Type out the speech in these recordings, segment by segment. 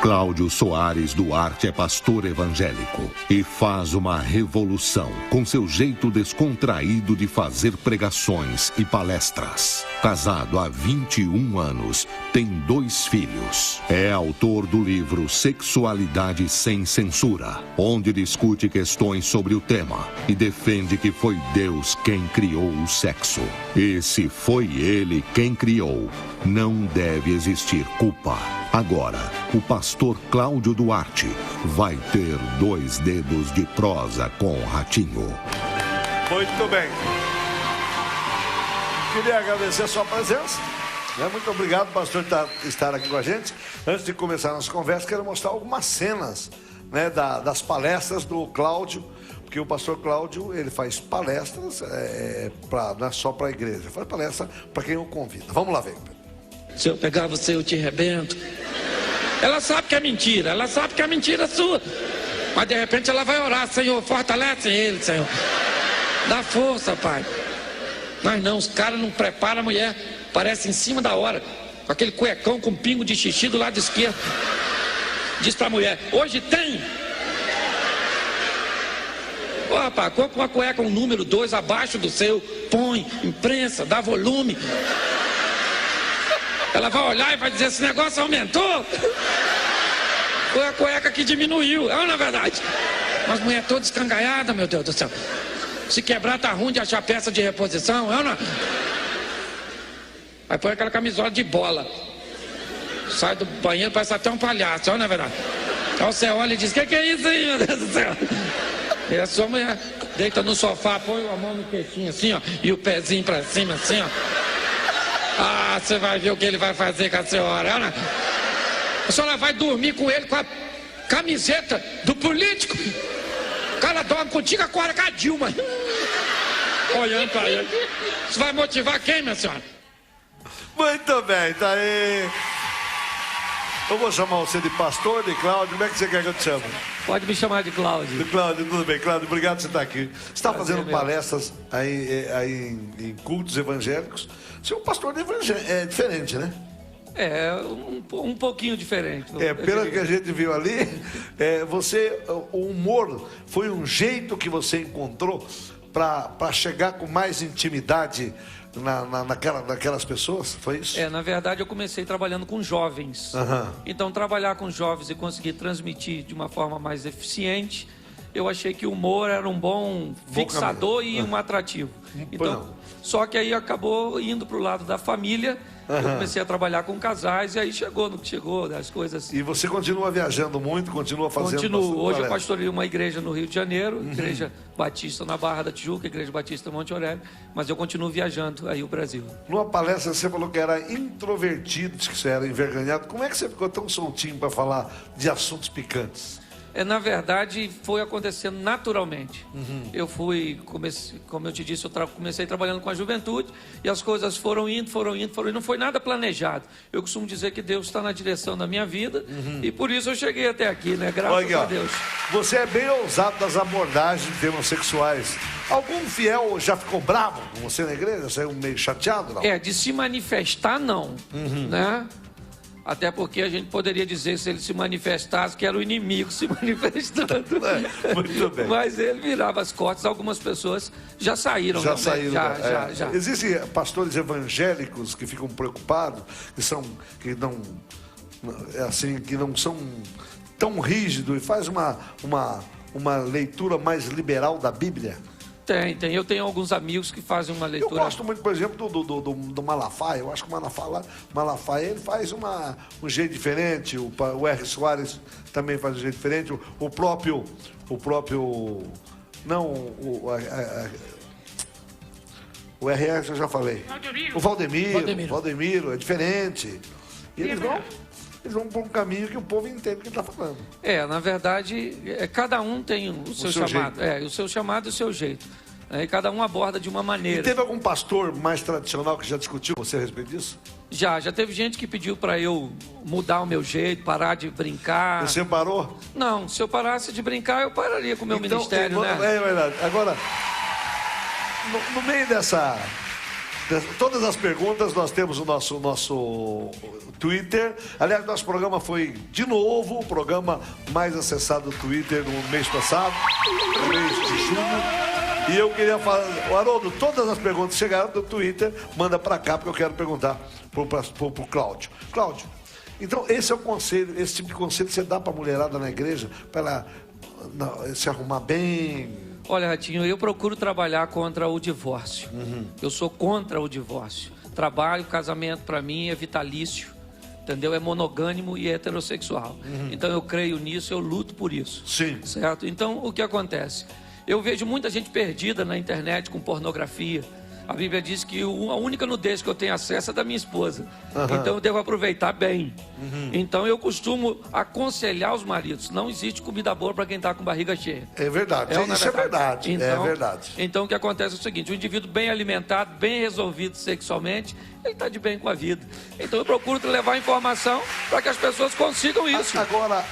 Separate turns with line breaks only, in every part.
Cláudio Soares Duarte é pastor evangélico e faz uma revolução com seu jeito descontraído de fazer pregações e palestras. Casado há 21 anos, tem 2 filhos. É autor do livro Sexualidade Sem Censura, onde discute questões sobre o tema e defende que foi Deus quem criou o sexo. E se foi Ele quem criou, não deve existir culpa. Agora, o pastor Cláudio Duarte vai ter 2 dedos de prosa com o Ratinho.
Muito bem. Queria agradecer a sua presença. Muito obrigado, pastor, por estar aqui com a gente. Antes de começar a nossa conversa, quero mostrar algumas cenas, né, das palestras do Cláudio. Porque o pastor Cláudio, ele faz palestras, não é só para a igreja, faz palestra para quem o convida. Vamos lá ver.
Se eu pegar você, eu te arrebento. Ela sabe que é mentira, ela sabe que é mentira sua. Mas de repente ela vai orar: Senhor, fortalece ele, Senhor. Dá força, Pai. Mas não, os caras não preparam a mulher. Parece em cima da hora, com aquele cuecão com pingo de xixi do lado esquerdo. Diz pra mulher: hoje tem. Ô, rapaz, compra uma cueca, um número 2 abaixo do seu. Põe, imprensa, dá volume. Ela vai olhar e vai dizer: esse negócio aumentou. Foi a cueca que diminuiu, é ou não é verdade? Mas mulher toda escangaiada, meu Deus do céu. Se quebrar tá ruim de achar peça de reposição, é ou não? Aí põe aquela camisola de bola. Sai do banheiro, parece até um palhaço, é ou não é verdade? Aí você olha e diz: que é isso aí, meu Deus do céu? E a sua mulher deita no sofá, põe a mão no queixinho assim, ó, e o pezinho pra cima assim, ó. Ah, você vai ver o que ele vai fazer com a senhora, né? A senhora vai dormir com ele com a camiseta do político. O cara dorme contigo agora com a Dilma. Olhando pra ele. Isso vai motivar quem, minha senhora?
Muito bem, tá aí. Eu vou chamar você de pastor, de Cláudio. Como é que você quer que eu te chame?
Pode me chamar de Cláudio.
De Cláudio, tudo bem. Cláudio, obrigado por você estar aqui. Você está fazendo palestras aí em cultos evangélicos. Você é um pastor é diferente, né?
É, um pouquinho diferente.
Pelo que a gente viu ali, o humor foi um jeito que você encontrou para chegar com mais intimidade naquelas pessoas, foi isso?
Na verdade eu comecei trabalhando com jovens. Então trabalhar com jovens e conseguir transmitir de uma forma mais eficiente, eu achei que o humor era um bom fixador e um atrativo. Então, só que aí acabou indo para o lado da família. Eu comecei a trabalhar com casais e aí chegou no que chegou, das coisas.
E você continua viajando muito, continua fazendo...
Continuo. Hoje eu pastorei uma igreja no Rio de Janeiro, Igreja Batista na Barra da Tijuca, Igreja Batista Monte Aurélio, mas eu continuo viajando aí o Brasil.
Numa palestra você falou que era introvertido, que você era envergonhado. Como é que você ficou tão soltinho para falar de assuntos picantes?
Na verdade, foi acontecendo naturalmente. Eu como eu te disse, eu comecei trabalhando com a juventude e as coisas foram indo, não foi nada planejado. Eu costumo dizer que Deus está na direção da minha vida e por isso eu cheguei até aqui, né? Graças a Deus.
Você é bem ousado nas abordagens de temas sexuais. Algum fiel já ficou bravo com você na igreja? Saiu meio chateado, não?
De se manifestar, não, né? Até porque a gente poderia dizer, se ele se manifestasse, que era o inimigo se manifestando.
Muito bem.
Mas ele virava as costas, algumas pessoas já saíram.
Já saíram.
Já.
Existem pastores evangélicos que ficam preocupados, que não são tão rígidos e faz uma leitura mais liberal da Bíblia?
Tem. Eu tenho alguns amigos que fazem uma leitura...
Eu gosto muito, por exemplo, do Malafaia. Eu acho que o Malafaia ele faz um jeito diferente. O R. Soares também faz um jeito diferente. O próprio... Não, o RS eu já falei. O Valdemiro é diferente. E eles vão por um caminho que o povo entende o que ele está falando.
Na verdade, cada um tem o seu chamado. O seu chamado e o seu jeito. E cada um aborda de uma maneira.
E teve algum pastor mais tradicional que já discutiu com você a respeito disso?
Já teve gente que pediu para eu mudar o meu jeito, parar de brincar.
Você parou?
Não, se eu parasse de brincar, eu pararia com o meu ministério, né?
É verdade. Agora, no meio Todas as perguntas nós temos o nosso Twitter. Aliás, nosso programa foi, de novo, o programa mais acessado do Twitter no mês passado, no mês de junho. E eu queria falar, Haroldo, todas as perguntas chegaram do Twitter, manda pra cá, porque eu quero perguntar pro Cláudio. Cláudio, então esse é o conselho, esse tipo de conselho que você dá pra mulherada na igreja, pra ela se arrumar bem?
Olha, Ratinho, eu procuro trabalhar contra o divórcio. Eu sou contra o divórcio. Trabalho, casamento para mim é vitalício, entendeu? É monogâmico e heterossexual. Então eu creio nisso, eu luto por isso.
Sim.
Certo? Então o que acontece? Eu vejo muita gente perdida na internet com pornografia. A Bíblia diz que a única nudez que eu tenho acesso é da minha esposa. Então eu devo aproveitar bem. Então eu costumo aconselhar os maridos. Não existe comida boa para quem está com barriga cheia.
É verdade, isso é verdade.
Então,
é verdade.
Então o que acontece é o seguinte: o indivíduo bem alimentado, bem resolvido sexualmente, ele está de bem com a vida. Então eu procuro levar informação para que as pessoas consigam isso.
Agora,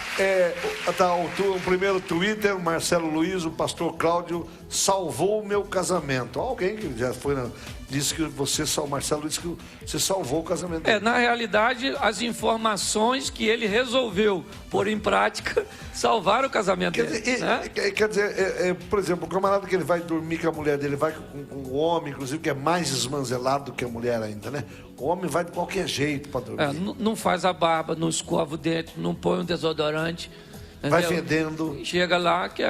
o primeiro Twitter, o Marcelo Luiz, o pastor Cláudio, salvou o meu casamento. Alguém que já foi disse que o Marcelo disse que você salvou o casamento dele.
Na realidade, as informações que ele resolveu pôr em prática salvaram o casamento dele.
Quer dizer, por exemplo, o camarada que ele vai dormir com a mulher dele, vai com o homem, inclusive, que é mais esmanzelado do que a mulher ainda, né? O homem vai de qualquer jeito para dormir.
Não faz a barba, não escova o dente, não põe um desodorante.
Vai fedendo.
Chega lá que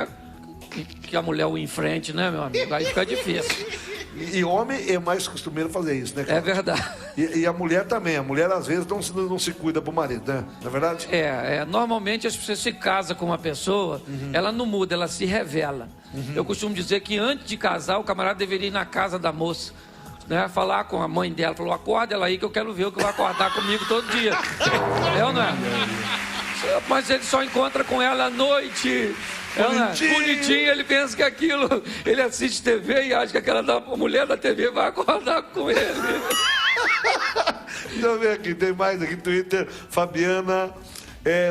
a mulher o enfrente, né, meu amigo? Aí fica difícil.
E homem é mais costumeiro fazer isso, né, Cláudio?
É verdade.
E a mulher também. A mulher, às vezes, não se cuida pro marido, né? Não é verdade?
Normalmente, as pessoas se casam com uma pessoa, ela não muda, ela se revela. Eu costumo dizer que antes de casar, o camarada deveria ir na casa da moça, né? Falar com a mãe dela, falou: acorda ela aí que eu quero ver o que vai acordar comigo todo dia. É ou não é? Mas ele só encontra com ela à noite. Bonitinho, ele pensa que aquilo, ele assiste TV e acha que aquela mulher da TV vai acordar com ele.
Então vem aqui, tem mais aqui no Twitter, Fabiana.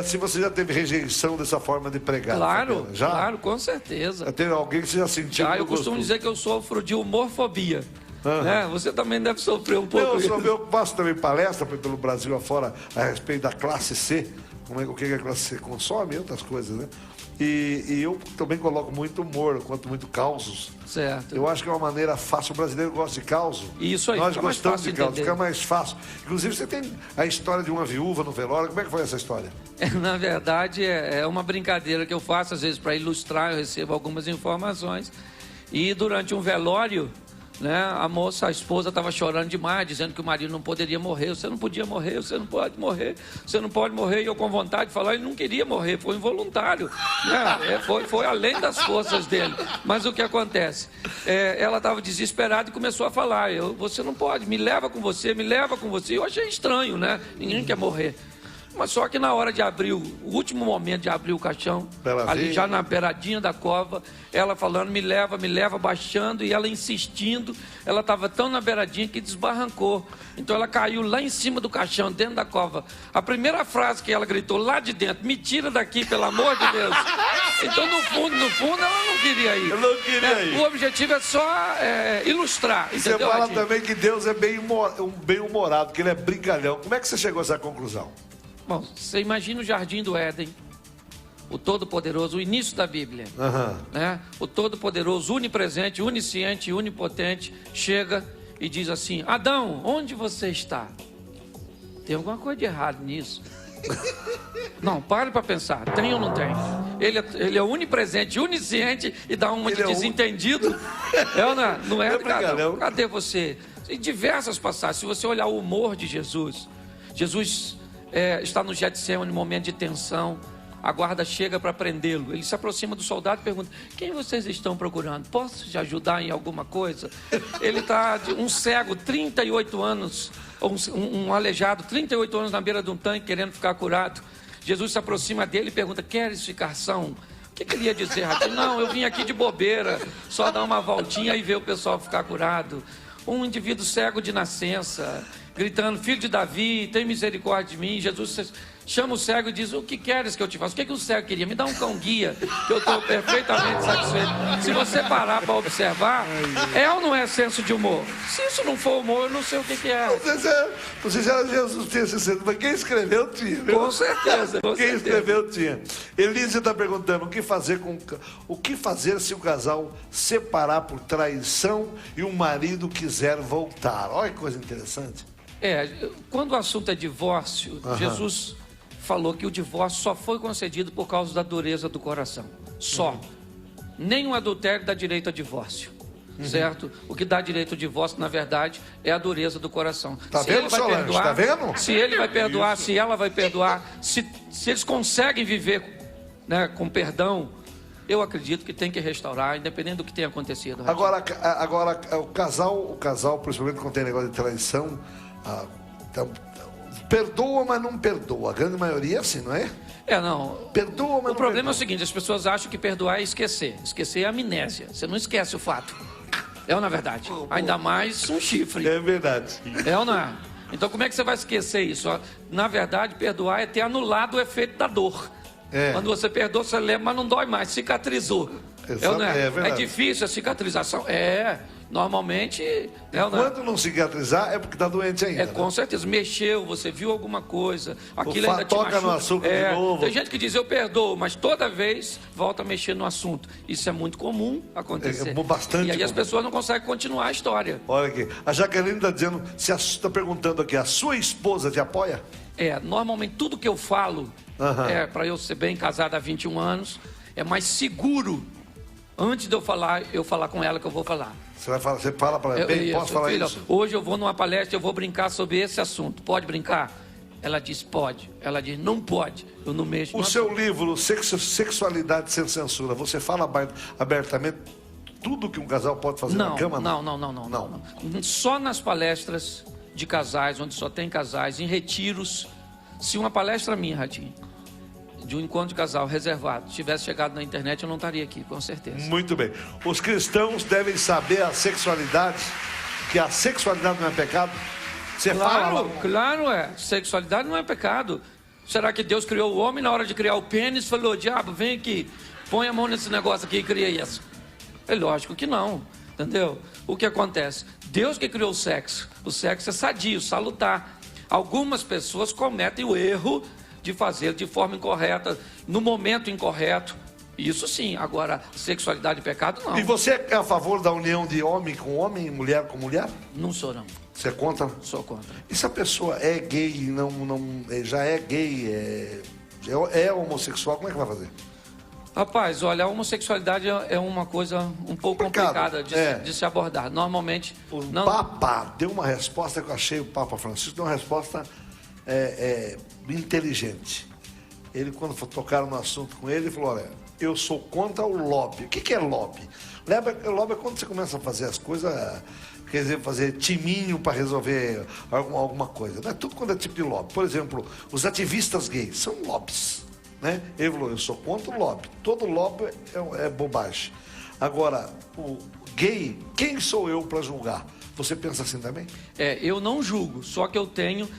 Se você já teve rejeição dessa forma de pregar.
Claro,
Fabiana, já?
Claro, com certeza.
Já teve alguém que você já sentiu?
Eu costumo dizer que eu sofro de humorfobia. Né? Você também deve sofrer um pouco.
Eu faço também palestra pelo Brasil afora a respeito da classe C. O que a classe C consome e outras coisas, né? E eu também coloco muito humor, conto muito causos.
Certo.
Eu acho que é uma maneira fácil. O brasileiro gosta de causos.
Isso aí.
Nós gostamos de causos,
fica
mais fácil. Inclusive, você tem a história de uma viúva no velório. Como é que foi essa história?
Na verdade, é uma brincadeira que eu faço, às vezes, para ilustrar. Eu recebo algumas informações. E durante um velório, né, a esposa estava chorando demais, dizendo que o marido não poderia morrer. Você não podia morrer, você não pode morrer, você não pode morrer. E eu, com vontade de falar, ele não queria morrer, foi involuntário, né? Foi além das forças dele. Mas o que acontece? Ela estava desesperada e começou a falar: você não pode, me leva com você, me leva com você. Eu achei estranho, né? Ninguém quer morrer. Mas só que na hora de abrir, o último momento de abrir o caixão, ali já na beiradinha da cova, ela falando: me leva, baixando, e ela insistindo. Ela estava tão na beiradinha que desbarrancou. Então ela caiu lá em cima do caixão, dentro da cova. A primeira frase que ela gritou lá de dentro: me tira daqui, pelo amor de Deus. Então no fundo, ela não queria ir.
Eu não queria ir.
O objetivo é só ilustrar.
Você fala também que Deus é bem-humorado, que ele é brincalhão. Como é que você chegou a essa conclusão?
Bom, você imagina o Jardim do Éden, o Todo-Poderoso, o início da Bíblia, né? O Todo-Poderoso, onipresente, onisciente, onipotente, chega e diz assim: Adão, onde você está? Tem alguma coisa de errado nisso? Não, pare para pensar, tem ou não tem? Ele é onipresente, onisciente e dá uma de desentendido. Não é? Cadê você? Em diversas passagens, se você olhar o humor de Jesus está no Getsemane, no momento de tensão. A guarda chega para prendê-lo. Ele se aproxima do soldado e pergunta: quem vocês estão procurando? Posso te ajudar em alguma coisa? Ele está um cego, 38 anos, um aleijado, 38 anos na beira de um tanque, querendo ficar curado. Jesus se aproxima dele e pergunta: queres ficar são? O que ele ia dizer? Não, eu vim aqui de bobeira, só dar uma voltinha e ver o pessoal ficar curado. Um indivíduo cego de nascença. gritando, filho de Davi, tem misericórdia de mim. Jesus chama o cego e diz, o que queres que eu te faça? O que o cego queria? Me dá um cão guia, que eu estou perfeitamente satisfeito. Se você parar para observar, é ou não é senso de humor? Se isso não for humor, eu não sei o que é.
Não sei se era Jesus tinha esse senso, mas quem escreveu tinha. Viu?
Com certeza.
Quem escreveu tinha. Elise está perguntando, o que fazer se o casal separar por traição e o marido quiser voltar? Olha que coisa interessante.
Quando o assunto é divórcio, Jesus falou que o divórcio só foi concedido por causa da dureza do coração. Só. Nenhum adultério dá direito a divórcio. Certo? O que dá direito ao divórcio, na verdade, é a dureza do coração.
Tá vendo, Solange? Tá vendo?
Se ele vai perdoar, se ela vai perdoar, se eles conseguem viver, né, com perdão, eu acredito que tem que restaurar, independente do que tenha acontecido.
Agora o casal, principalmente quando tem negócio de traição, perdoa, mas não perdoa. A grande maioria é assim, não é?
Não.
Perdoa, mas não
O problema
perdoa.
é o seguinte, as pessoas acham que perdoar é esquecer. Esquecer é amnésia. Você não esquece o fato. É ou não é verdade? Ainda mais um chifre.
É verdade.
É ou não é? Então como é que você vai esquecer isso? Na verdade, perdoar é ter anulado o efeito da dor. Quando você perdoa, você lembra, mas não dói mais, cicatrizou. É ou não é? É difícil a cicatrização. Normalmente...
Quando não cicatrizar, é porque está doente ainda.
Com certeza. Mexeu, você viu alguma coisa, aquilo ainda te
toca no açúcar de novo.
Tem gente que diz, eu perdoo, mas toda vez volta a mexer no assunto. Isso é muito comum acontecer.
Bastante
E aí
comum.
As pessoas não conseguem continuar a história.
Olha aqui, a Jaqueline está dizendo, está perguntando aqui, a sua esposa te apoia?
Normalmente tudo que eu falo, para eu ser bem casado há 21 anos, é mais seguro, antes de eu falar com ela que eu vou falar.
Você fala para ela, posso falar
filho,
isso?
Hoje eu vou numa palestra, eu vou brincar sobre esse assunto. Pode brincar? Ela diz, pode. Ela diz, não pode. Eu não mexo.
O seu livro, Sexualidade Sem Censura, você fala abertamente tudo que um casal pode fazer na cama?
Não. Só nas palestras de casais, onde só tem casais, em retiros. Se uma palestra minha, Ratinho, de um encontro de casal reservado, tivesse chegado na internet, eu não estaria aqui, com certeza.
Muito bem. Os cristãos devem saber a sexualidade, que a sexualidade não é pecado? Você fala?
Claro, sexualidade não é pecado. Será que Deus criou o homem na hora de criar o pênis? Falou, diabo, vem aqui, põe a mão nesse negócio aqui e cria isso. É lógico que não, entendeu? O que acontece? Deus que criou o sexo é sadio, salutar. Algumas pessoas cometem o erro de fazer de forma incorreta, no momento incorreto. Isso sim, agora sexualidade e pecado não.
E você é a favor da união de homem com homem e mulher com mulher?
Não sou não.
Você é contra?
Sou contra.
E se a pessoa é gay, já é gay, é homossexual, como é que vai fazer?
Rapaz, olha, a homossexualidade é uma coisa um pouco complicada de se abordar. Normalmente...
O Papa deu uma resposta que eu achei, o Papa Francisco deu uma resposta inteligente. Ele, quando tocaram no assunto com ele, falou, olha, eu sou contra o lobby. O que é lobby? Lobby é quando você começa a fazer as coisas, quer dizer, fazer timinho para resolver alguma coisa. Não é tudo quando é tipo de lobby. Por exemplo, os ativistas gays são lobbies. Né? Ele falou, eu sou contra o lobby. Todo lobby é bobagem. Agora, o gay, quem sou eu para julgar? Você pensa assim também?
Eu não julgo, só que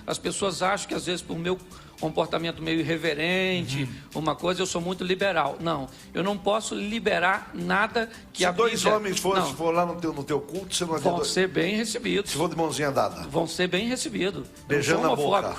as pessoas acham que às vezes por meu comportamento meio irreverente, uma coisa, eu sou muito liberal. Não, eu não posso liberar nada que a Bíblia...
Se dois homens for lá no teu culto, você não vai
vão ser bem recebidos.
Se for de mãozinha dada.
Vão ser bem recebidos.
Beijando na boca.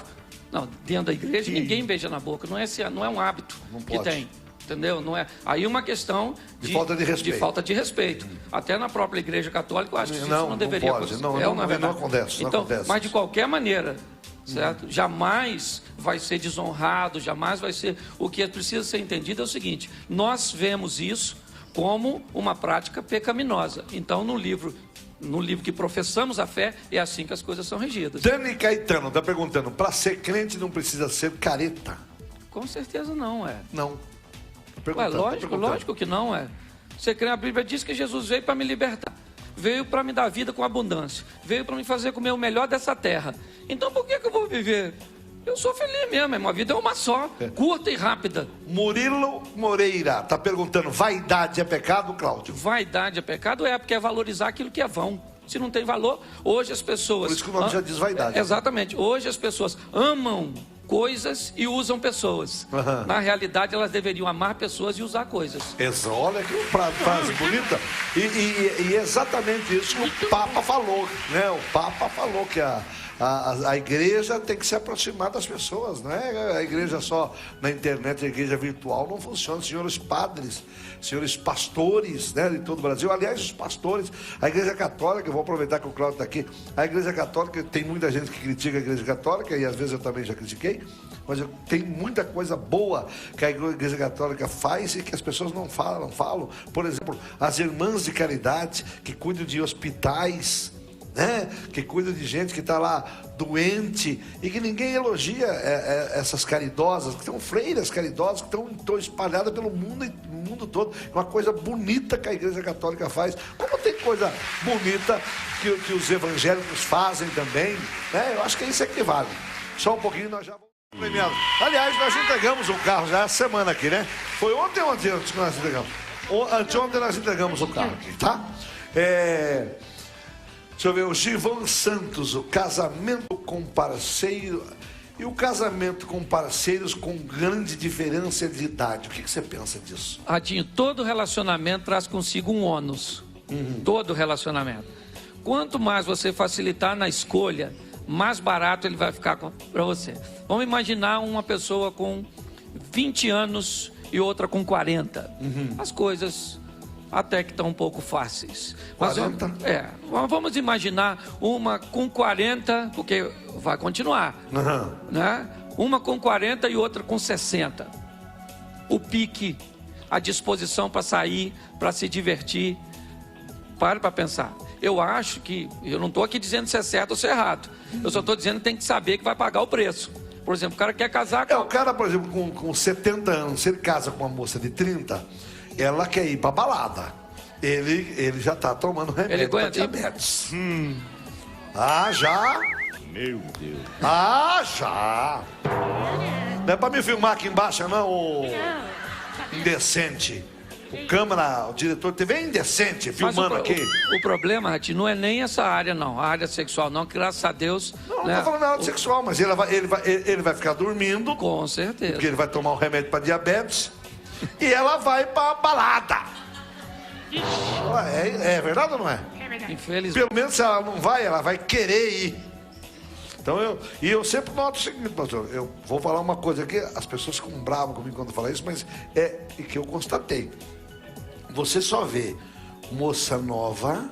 Não, dentro da igreja ninguém beija na boca, não é um hábito que tem. Entendeu? Não é. Aí uma questão
de falta de respeito.
De falta de respeito. Até na própria igreja católica, eu acho que isso não deveria acontecer.
Não acontece.
Então, mas de qualquer maneira, certo? Jamais vai ser desonrado, jamais vai ser... O que precisa ser entendido é o seguinte, nós vemos isso como uma prática pecaminosa. Então, no livro que professamos a fé, é assim que as coisas são regidas.
Dani Caetano está perguntando, para ser crente não precisa ser careta?
Com certeza não,
Não.
Lógico que não, Você crê, a Bíblia diz que Jesus veio para me libertar. Veio para me dar vida com abundância. Veio para me fazer comer o melhor dessa terra. Então por que eu vou viver? Eu sou feliz mesmo, a vida é uma só, curta e rápida.
Murilo Moreira está perguntando, vaidade é pecado, Cláudio?
Vaidade é pecado? Porque é valorizar aquilo que é vão. Se não tem valor, hoje as pessoas...
Por isso que o nome já diz vaidade.
Exatamente. Hoje as pessoas amam coisas e usam pessoas. Na realidade, elas deveriam amar pessoas e usar coisas.
Olha que frase bonita. E exatamente isso que o Papa falou, né? O Papa falou que a igreja tem que se aproximar das pessoas, não é a igreja só na internet, a igreja virtual não funciona. Senhores padres, senhores pastores, né, de todo o Brasil, aliás, os pastores, a igreja católica, eu vou aproveitar que o Cláudio está aqui, a igreja católica, tem muita gente que critica a igreja católica, e às vezes eu também já critiquei, mas tem muita coisa boa que a igreja católica faz e que as pessoas não falam. Por exemplo, as irmãs de caridade que cuidam de hospitais, né? Que cuida de gente que está lá doente e que ninguém elogia essas caridosas, que são freiras caridosas que estão espalhadas pelo mundo todo. Uma coisa bonita que a igreja católica faz, como tem coisa bonita que os evangélicos fazem também, né? Eu acho que isso é que vale. Só um pouquinho nós já vamos premiar. Aliás, nós entregamos um carro já essa semana aqui, né? Foi ontem ou antes que nós entregamos? Anteontem nós entregamos o carro aqui, tá? Deixa eu ver, o Givão Santos, o casamento com parceiro e o casamento com parceiros com grande diferença de idade. O que você pensa disso?
Radinho, todo relacionamento traz consigo um ônus. Todo relacionamento. Quanto mais você facilitar na escolha, mais barato ele vai ficar para você. Vamos imaginar uma pessoa com 20 anos e outra com 40. As coisas... até que estão um pouco fáceis. Mas,
40?
Vamos imaginar uma com 40, porque vai continuar. Né? Uma com 40 e outra com 60. O pique, a disposição para sair, para se divertir. Pare para pensar. Eu acho que, eu não estou aqui dizendo se é certo ou se é errado. Eu só estou dizendo que tem que saber que vai pagar o preço. Por exemplo, o cara quer casar com...
o cara, por exemplo, com 70 anos, se ele casa com uma moça de 30... ela quer ir pra balada. Ele já tá tomando remédio pra diabetes. Já?
Meu Deus.
Já. Não é pra me filmar aqui embaixo, não, ô indecente. O câmera, o diretor TV é indecente, filmando aqui.
O problema, Ratinho, não é nem essa área, não. A área sexual, não. Graças a Deus...
Não tô falando da área sexual, mas ele vai ficar dormindo.
Com certeza.
Porque ele vai tomar um remédio pra diabetes. E ela vai pra balada. É verdade ou não é?
É verdade.
Infelizmente.
Pelo menos se ela não vai, ela vai querer ir. Então eu sempre noto o seguinte, pastor. Eu vou falar uma coisa aqui, as pessoas ficam bravas comigo quando falam isso, mas é que eu constatei. Você só vê moça nova,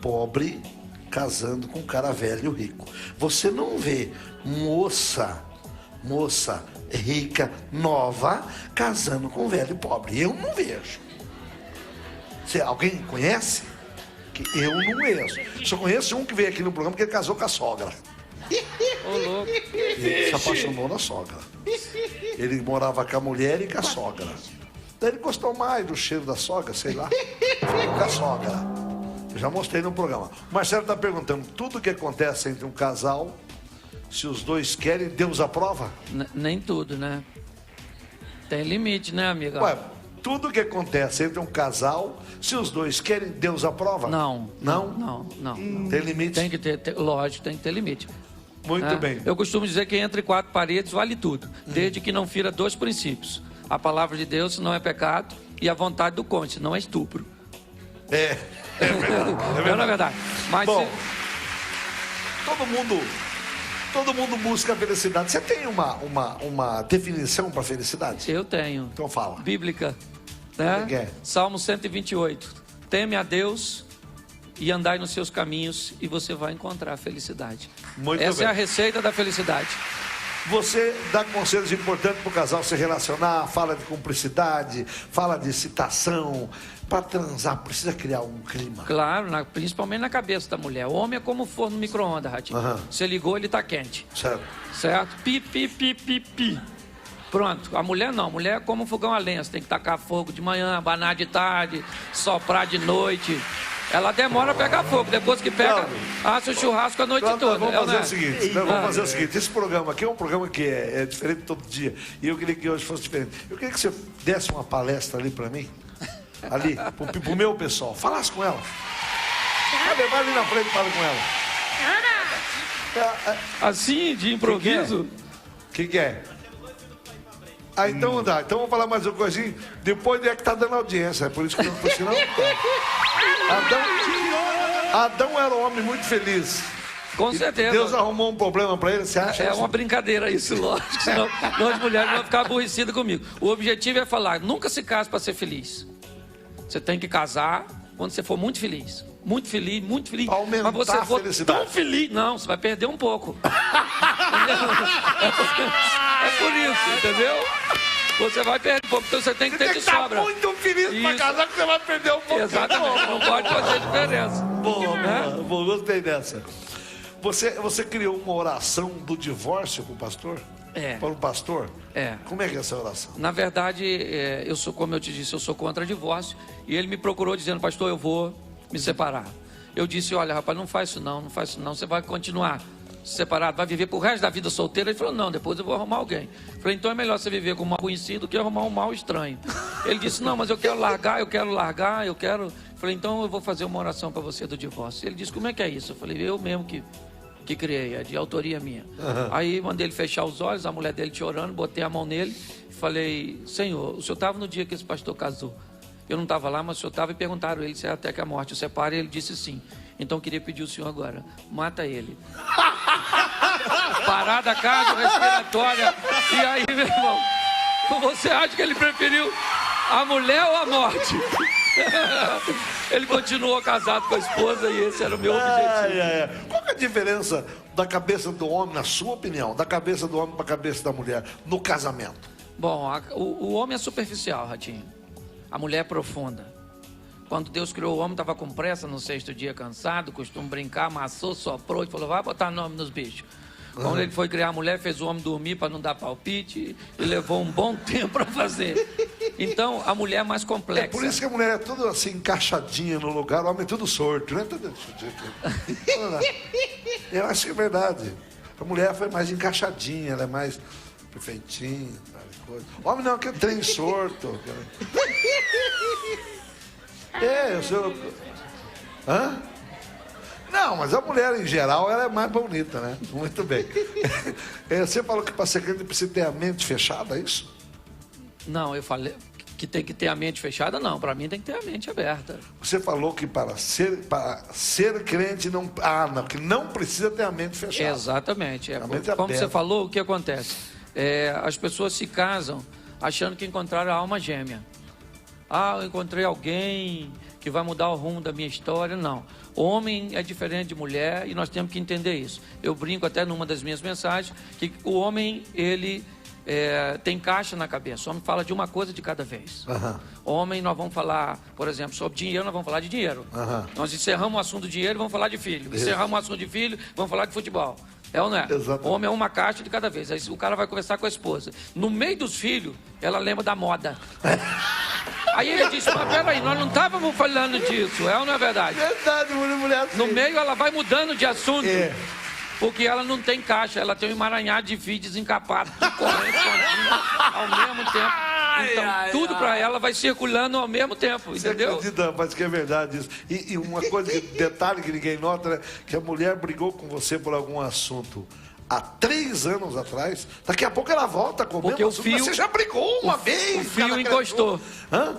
pobre, casando com um cara velho rico. Você não vê moça rica, nova, casando com um velho pobre. Eu não vejo. Alguém conhece? Que eu não conheço. Só conheço um que veio aqui no programa que ele casou com a sogra.
Ô, louco.
Ele se apaixonou na sogra. Ele morava com a mulher e com a sogra. Daí ele gostou mais do cheiro da sogra, sei lá. Ficou com a sogra. Eu já mostrei no programa. O Marcelo está perguntando, tudo que acontece entre um casal, se os dois querem, Deus aprova?
Nem tudo, né? Tem limite, né, amiga?
Ué, tudo que acontece entre um casal, se os dois querem, Deus aprova?
Não.
Não? Tem limite?
Tem que ter, lógico, tem que ter limite.
Muito bem.
Eu costumo dizer que entre 4 paredes vale tudo, desde que não fira 2 princípios. A palavra de Deus não é pecado e a vontade do cônjuge não é estupro.
É verdade.
Não é verdade. Mas
bom, todo mundo busca a felicidade. Você tem uma definição para felicidade?
eu tenho.
Então fala.
Bíblica, né?
Que é?
Salmo 128. Teme a Deus e andai nos seus caminhos e você vai encontrar a felicidade.
Muito
Essa
bem.
é a receita da felicidade.
Você dá conselhos importantes para o casal se relacionar, fala de cumplicidade, fala de excitação. Para transar, precisa criar um clima.
Claro, principalmente na cabeça da mulher. O homem é como forno no micro-ondas, Ratinho. Você ligou, ele está quente.
Certo.
Certo? Pi, pi, pi, pi, pi. Pronto. A mulher não. A mulher é como um fogão a lenha. Você tem que tacar fogo de manhã, abanar de tarde, soprar de noite. Ela demora a pegar fogo. Depois que pega, assa o churrasco a noite toda.
Vamos fazer o seguinte. Esse programa aqui é um programa que é diferente todo dia. E eu queria que hoje fosse diferente. Eu queria que você desse uma palestra ali para mim. Ali, pro meu pessoal. Falasse com ela. vai ali na frente e fala com ela.
Assim, de improviso?
O que é? Ah, então dá. Então vamos falar mais uma coisinha. Depois é que tá dando audiência. É por isso que eu não tô ensinando. Adão era um homem muito feliz.
Com certeza.
Deus arrumou um problema para ele, você acha?
É uma brincadeira isso, lógico. Senão nós mulheres vamos ficar aborrecidas comigo. O objetivo é falar, nunca se case para ser feliz. Você tem que casar quando você for muito feliz. Muito feliz, muito feliz.
Aumentar
mas você for tão feliz, não, você vai perder um pouco. É por isso, entendeu? Você vai perder um pouco, então você tem que ter de sobra.
Você muito feliz para casar que você vai perder um pouco.
Exatamente, não pode fazer diferença.
Bom, gostei dessa. Você criou uma oração do divórcio para o pastor? Para o pastor? Como é que é essa oração?
Na verdade, eu sou, como eu te disse, eu sou contra divórcio. E ele me procurou dizendo, pastor, eu vou me separar. Eu disse, olha, rapaz, não faz isso não, você vai continuar separado, vai viver pro resto da vida solteira. Ele falou, não, depois eu vou arrumar alguém. Eu falei, então é melhor você viver com um mal conhecido do que arrumar um mal estranho. Ele disse, não, mas eu quero largar. Eu falei, então eu vou fazer uma oração para você do divórcio. Ele disse, como é que é isso? Eu falei, eu mesmo que criei, é de autoria minha. Aí mandei ele fechar os olhos, a mulher dele chorando, botei a mão nele e falei, Senhor, o senhor estava no dia que esse pastor casou. Eu não estava lá, mas o senhor estava, e perguntaram ele se é até que a morte o separe, e ele disse sim. Então eu queria pedir ao senhor agora, mata ele. Parada cardiorrespiratória. E aí, meu irmão, você acha que ele preferiu a mulher ou a morte? Ele continuou casado com a esposa e esse era o meu objetivo.
Qual que é a diferença da cabeça do homem, na sua opinião, da cabeça do homem para a cabeça da mulher no casamento?
Bom, o homem é superficial, Ratinho. A mulher é profunda. Quando Deus criou o homem, estava com pressa, no sexto dia cansado, costuma brincar, amassou, soprou e falou, vai botar nome nos bichos. Quando ele foi criar a mulher, fez o homem dormir para não dar palpite e levou um bom tempo para fazer. Então, a mulher é mais complexa.
É por isso que a mulher é tudo assim, encaixadinha no lugar, o homem é tudo sorto, né? Eu acho que é verdade. A mulher foi mais encaixadinha, ela é mais perfeitinha. O homem não, aquele trem sorto. Eu sou... Hã? Não, mas a mulher em geral, ela é mais bonita, né? Muito bem. Você falou que para ser crente precisa ter a mente fechada, é isso?
Não, eu falei que tem que ter a mente fechada, não. Para mim tem que ter a mente aberta.
Você falou que para ser crente, que não precisa ter a mente fechada.
Exatamente. Como você falou, o que acontece? As pessoas se casam achando que encontraram a alma gêmea. Eu encontrei alguém que vai mudar o rumo da minha história. Não. Homem é diferente de mulher e nós temos que entender isso. Eu brinco até numa das minhas mensagens que o homem, ele tem caixa na cabeça. O homem fala de uma coisa de cada vez. Homem, nós vamos falar, por exemplo, sobre dinheiro, nós vamos falar de dinheiro. Nós encerramos o assunto de dinheiro e vamos falar de filho. Encerramos o assunto de filho, vamos falar de futebol. É ou não é?
Exatamente.
O homem é uma caixa de cada vez. Aí o cara vai conversar com a esposa. No meio dos filhos, ela lembra da moda. Aí ele disse, mas peraí, nós não estávamos falando disso, é ou não é verdade?
Verdade, mulher.
No meio ela vai mudando de assunto. Porque ela não tem caixa, ela tem um emaranhado de vídeos encapados, correndo ao mesmo tempo. Então, tudo para ela vai circulando ao mesmo tempo, entendeu?
Você acredita, rapaz, que é verdade isso. E uma coisa, detalhe que ninguém nota, né? Que a mulher brigou com você por algum assunto há 3 anos atrás, daqui a pouco ela volta com o mesmo assunto. Porque você já brigou uma vez.
O fio encostou.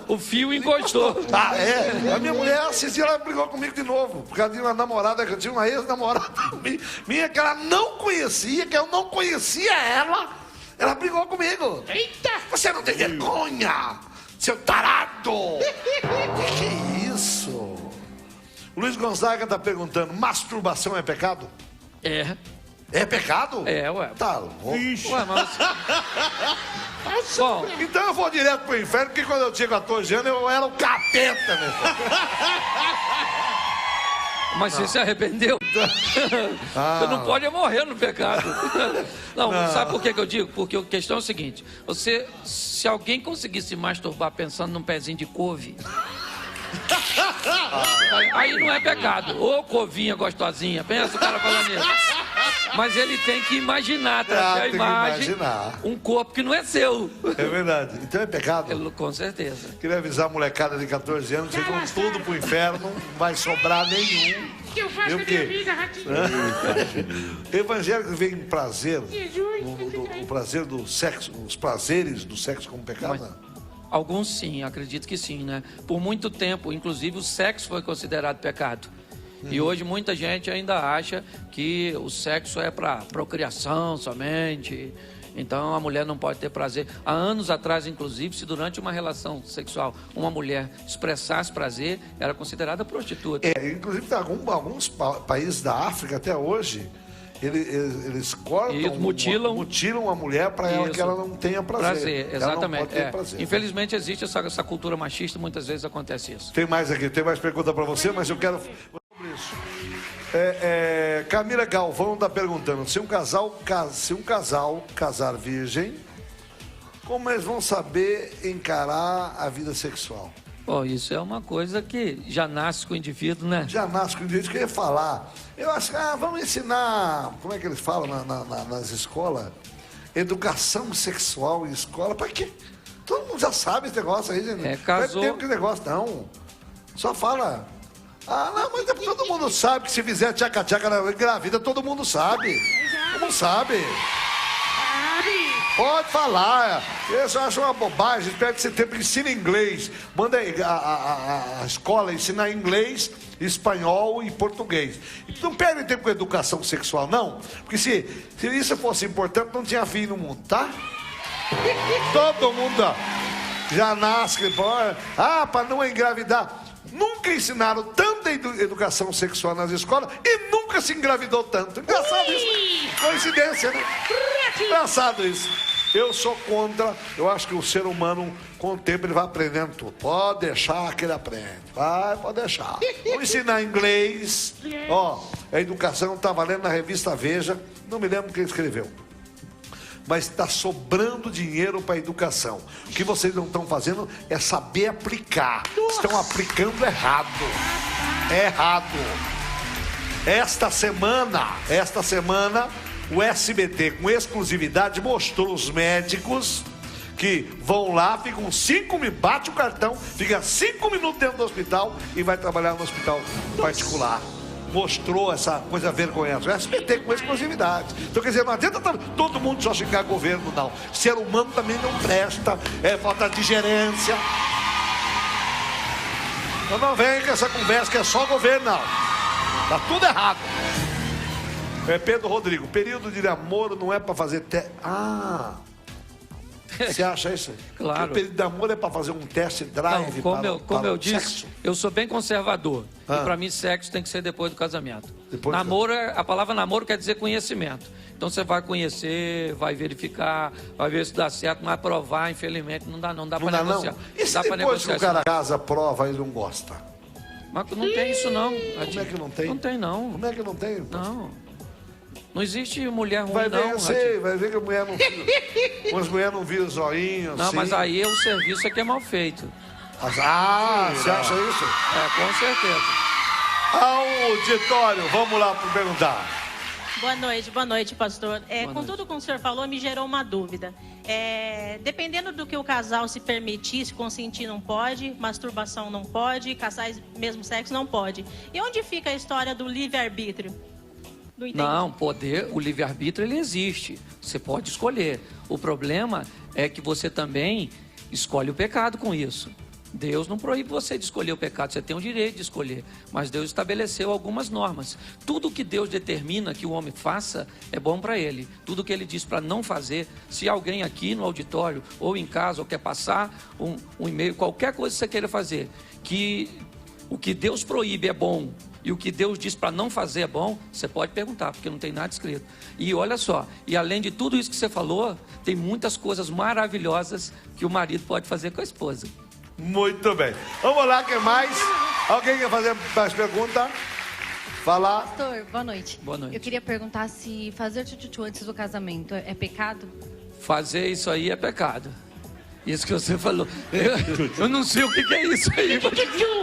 O fio encostou.
A minha mulher, assistiu, ela brigou comigo de novo, por causa de uma namorada, que eu tinha uma ex-namorada minha, que ela não conhecia, que eu não conhecia ela. Ela brigou comigo. Eita! Você não tem vergonha, seu tarado! Que é isso? O Luiz Gonzaga está perguntando, masturbação é pecado? É pecado?
Ué.
Tá louco.
Ué, mas... Bom,
então eu vou direto pro inferno, porque quando eu tinha 14 anos eu era o capeta, meu filho.
Mas você se arrependeu? Você não pode morrer no pecado. Não, sabe por que eu digo? Porque a questão é o seguinte: se alguém conseguir se masturbar pensando num pezinho de couve, aí não é pecado. Ô covinha gostosinha, pensa o cara falando isso. Mas ele tem que imaginar, trazer a imagem, um corpo que não é seu.
É verdade. Então é pecado?
Com certeza.
Queria avisar a molecada de 14 anos, vocês vão tudo pro inferno, não vai sobrar nenhum.
O que eu faço com a minha vida, Ratinho?
Evangélicos veem prazer, o prazer do sexo, os prazeres do sexo como pecado?
Alguns sim, acredito que sim, né? Por muito tempo, inclusive, o sexo foi considerado pecado. E hoje muita gente ainda acha que o sexo é para procriação somente. Então a mulher não pode ter prazer. Há anos atrás, inclusive, se durante uma relação sexual uma mulher expressasse prazer, era considerada prostituta.
Inclusive tem alguns países da África até hoje, eles cortam, mutilam a mulher para que ela não tenha prazer.
Exatamente. Prazer. Infelizmente existe essa cultura machista, muitas vezes acontece isso.
Tem mais pergunta para você, mas eu quero sobre isso. Camila Galvão está perguntando: se um casal casar virgem, como eles vão saber encarar a vida sexual?
Isso é uma coisa que já nasce com o indivíduo, né?
Já nasce com o indivíduo, que eu ia falar. Eu acho que vamos ensinar, como é que eles falam nas escolas? Educação sexual em escola. Para quê? Todo mundo já sabe esse negócio aí, gente.
Casou.
Não tem que negócio, não. Só fala. Não, mas todo mundo sabe que se fizer tchaca-tchaca engravida, todo mundo sabe. Todo mundo sabe. Pode falar. Eu só acho uma bobagem. Espero que você tenha ensina inglês. Manda a escola ensinar inglês, espanhol e português. E não perde tempo com educação sexual, não. Porque se isso fosse importante, não tinha fim no mundo, tá? Todo mundo já nasce para não engravidar. Nunca ensinaram tanta educação sexual nas escolas e nunca se engravidou tanto. Engraçado isso. Coincidência, né? Engraçado isso. Eu sou contra. Eu acho que o ser humano, com o tempo, ele vai aprendendo tudo. Pode deixar que ele aprende. Pode deixar. Vou ensinar inglês. A educação está valendo na revista Veja. Não me lembro quem escreveu. Mas está sobrando dinheiro para a educação. O que vocês não estão fazendo é saber aplicar. Estão aplicando errado. Esta semana, o SBT, com exclusividade, mostrou os médicos que vão lá, ficam 5 minutos, bate o cartão, fica 5 minutos dentro do hospital e vai trabalhar no hospital particular. Mostrou essa coisa vergonhosa. O SBT com exclusividade. Então, quer dizer, não adianta todo mundo só xingar governo, não. O ser humano também não presta, falta de gerência. Então não vem com essa conversa que é só governo, não. Tá tudo errado. Pedro Rodrigo, período de namoro não é para fazer Você acha isso?
Claro.
Que o período de namoro é para fazer um test drive?
Como eu disse, eu sou bem conservador. E para mim, sexo tem que ser depois do casamento. A palavra namoro quer dizer conhecimento. Então você vai conhecer, vai verificar, vai ver se dá certo, mas provar, infelizmente, não dá para negociar.
E se depois que o cara casa, prova e não gosta?
Mas não tem isso, não.
Como é que não tem?
Não tem, não.
Como é que não tem?
Não existe mulher ruim,
vai ver que a mulher não
viu.
As mulheres não viram zoinho,
Não, assim. Mas aí o serviço é que é mal feito.
Você acha isso?
Com certeza.
Auditório, vamos lá para perguntar.
Boa noite, pastor. Com tudo que o senhor falou, me gerou uma dúvida. Dependendo do que o casal se permitir, se consentir não pode, masturbação não pode, casais mesmo sexo não pode. E onde fica a história do livre-arbítrio?
Não, o livre-arbítrio ele existe. Você pode escolher. O problema é que você também escolhe o pecado com isso. Deus não proíbe você de escolher o pecado, você tem o direito de escolher. Mas Deus estabeleceu algumas normas. Tudo que Deus determina que o homem faça é bom para ele. Tudo que ele diz para não fazer, se alguém aqui no auditório ou em casa ou quer passar um e-mail, qualquer coisa que você queira fazer, que o que Deus proíbe é bom e o que Deus diz para não fazer é bom, você pode perguntar, porque não tem nada escrito. E olha só, e além de tudo isso que você falou, tem muitas coisas maravilhosas que o marido pode fazer com a esposa.
Muito bem. Vamos lá, quem mais? Alguém quer fazer mais pergunta? Falar.
Pastor, boa noite.
Boa noite.
Eu queria perguntar se fazer tchutchu antes do casamento é pecado?
Fazer isso aí é pecado. Isso que você falou. Eu não sei o que é isso aí.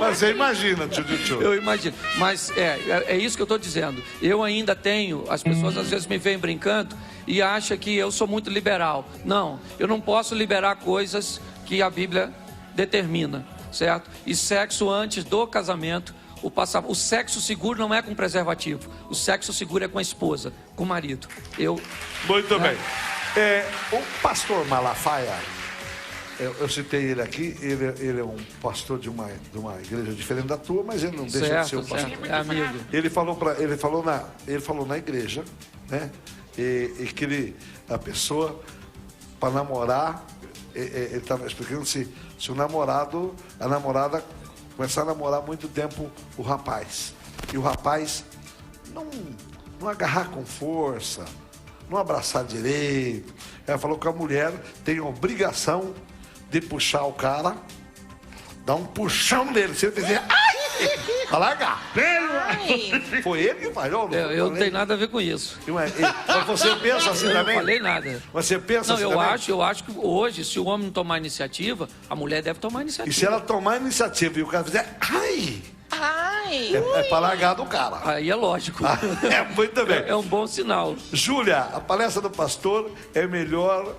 Mas você imagina, tchutchu.
Eu imagino. Mas é isso que eu estou dizendo. Eu ainda tenho, as pessoas às vezes me veem brincando e acham que eu sou muito liberal. Não, eu não posso liberar coisas que a Bíblia determina, certo? E sexo antes do casamento, o sexo seguro não é com preservativo. O sexo seguro é com a esposa, com o marido.
Muito bem. O pastor Malafaia, eu citei ele aqui, ele é um pastor de uma igreja diferente da tua, mas ele não deixa de ser um pastor.
É amigo.
Ele falou na igreja, né? E que a pessoa, para namorar, ele estava explicando se a namorada começar a namorar muito tempo o rapaz. E o rapaz não agarrar com força, não abraçar direito. Ela falou que a mulher tem a obrigação de puxar o cara, dar um puxão nele. Se ele fizer, vai largar. Foi ele que falou.
Eu não tenho nada a ver com isso.
Mas você pensa assim também?
Eu não falei nada.
Você pensa assim também?
Eu acho que hoje, se o homem não tomar iniciativa, a mulher deve tomar iniciativa.
E se ela tomar iniciativa e o cara fizer, é para largar do cara.
Aí é lógico.
Muito bem.
É um bom sinal.
Júlia, a palestra do pastor é melhor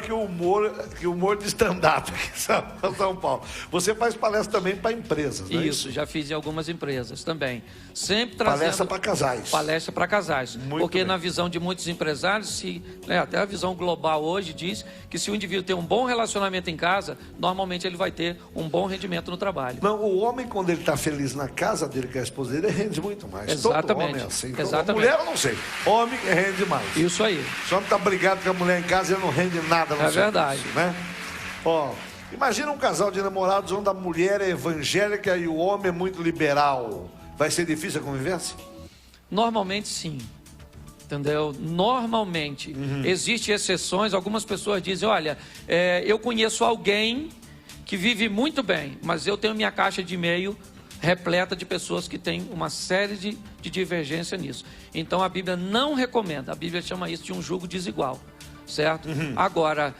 que o humor de stand-up aqui em São Paulo. Você faz palestra também para empresas, né?
Isso, já fiz em algumas empresas também. Sempre trazendo...
Palestra para casais.
Palestra para casais. Porque
bem.
Na visão de muitos empresários, até a visão global hoje diz que se o indivíduo tem um bom relacionamento em casa, normalmente ele vai ter um bom rendimento no trabalho.
Não, o homem, quando ele está feliz na casa dele, com a esposa dele, ele rende muito mais.
Exatamente.
Todo homem é assim.
Exatamente.
Mulher, eu não sei. Homem rende mais.
Isso aí.
Só não está brigado com a mulher em casa e não rende nada no serviço,
verdade.
Né? Imagina um casal de namorados onde a mulher é evangélica e o homem é muito liberal. Vai ser difícil a convivência?
Normalmente sim. Entendeu? Normalmente. Existem exceções. Algumas pessoas dizem, olha, eu conheço alguém que vive muito bem, mas eu tenho minha caixa de e-mail repleta de pessoas que têm uma série de divergência nisso. Então a Bíblia não recomenda. A Bíblia chama isso de um jugo desigual. Certo? Agora,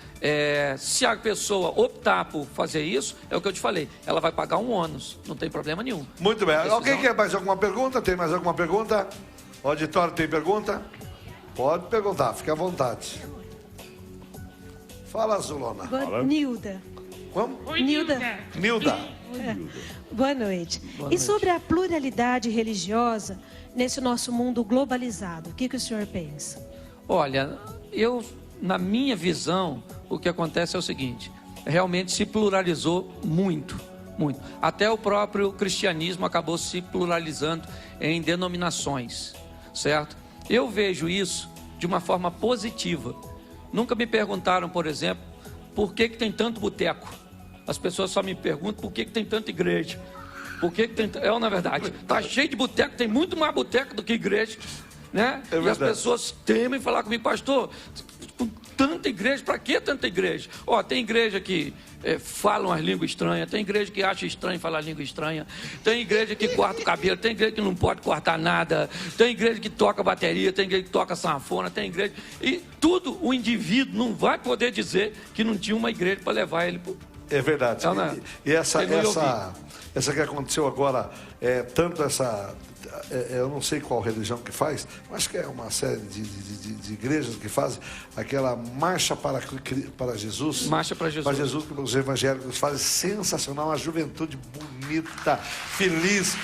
se a pessoa optar por fazer isso, é o que eu te falei, ela vai pagar um ônus, não tem problema nenhum.
Muito bem. Alguém quer mais alguma pergunta? Tem mais alguma pergunta? O auditório tem pergunta? Pode perguntar, fique à vontade. Fala, Zulona.
Nilda.
Como?
Oi, Nilda.
Nilda.
Boa noite. E sobre a pluralidade religiosa nesse nosso mundo globalizado, o que o senhor pensa?
Olha, na minha visão, o que acontece é o seguinte: realmente se pluralizou muito, muito. Até o próprio cristianismo acabou se pluralizando em denominações, certo? Eu vejo isso de uma forma positiva. Nunca me perguntaram, por exemplo, por que tem tanto boteco. As pessoas só me perguntam por que tem tanta igreja. Por que tem... na verdade, tá cheio de boteco, tem muito mais boteco do que igreja. Né? E as pessoas temem falar comigo, pastor, tanta igreja, para que tanta igreja? Tem igreja que fala umas línguas estranhas, tem igreja que acha estranho falar língua estranha, tem igreja que corta o cabelo, tem igreja que não pode cortar nada, tem igreja que toca bateria, tem igreja que toca sanfona, tem igreja... E tudo o indivíduo não vai poder dizer que não tinha uma igreja para levar ele pro...
É verdade. E essa que aconteceu agora, tanto essa... eu não sei qual religião que faz, mas que é uma série de igrejas que fazem aquela marcha para Jesus.
Marcha para Jesus.
Para Jesus, que os evangélicos fazem, sensacional, uma juventude bonita, feliz.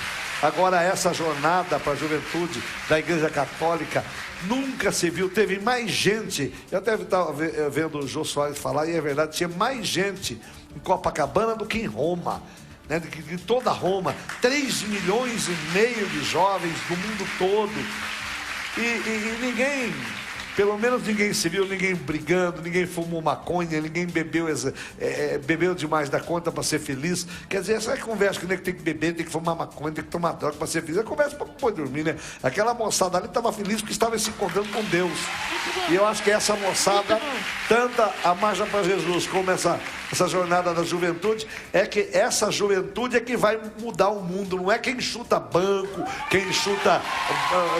Agora, essa jornada para a juventude da Igreja Católica nunca se viu, teve mais gente. Eu até estava vendo o Jô Soares falar, e é verdade, tinha mais gente em Copacabana do que em Roma. De toda Roma, 3,5 milhões de jovens do mundo todo, e ninguém, pelo menos ninguém se viu, ninguém brigando, ninguém fumou maconha, ninguém bebeu demais da conta para ser feliz. Quer dizer, essa conversa que tem que beber, tem que fumar maconha, tem que tomar droga para ser feliz, é conversa para depois dormir, né? Aquela moçada ali estava feliz porque estava se encontrando com Deus, e eu acho que essa moçada, tanto a Marcha para Jesus como essa jornada da juventude, é que essa juventude é que vai mudar o mundo, não é quem chuta banco, quem chuta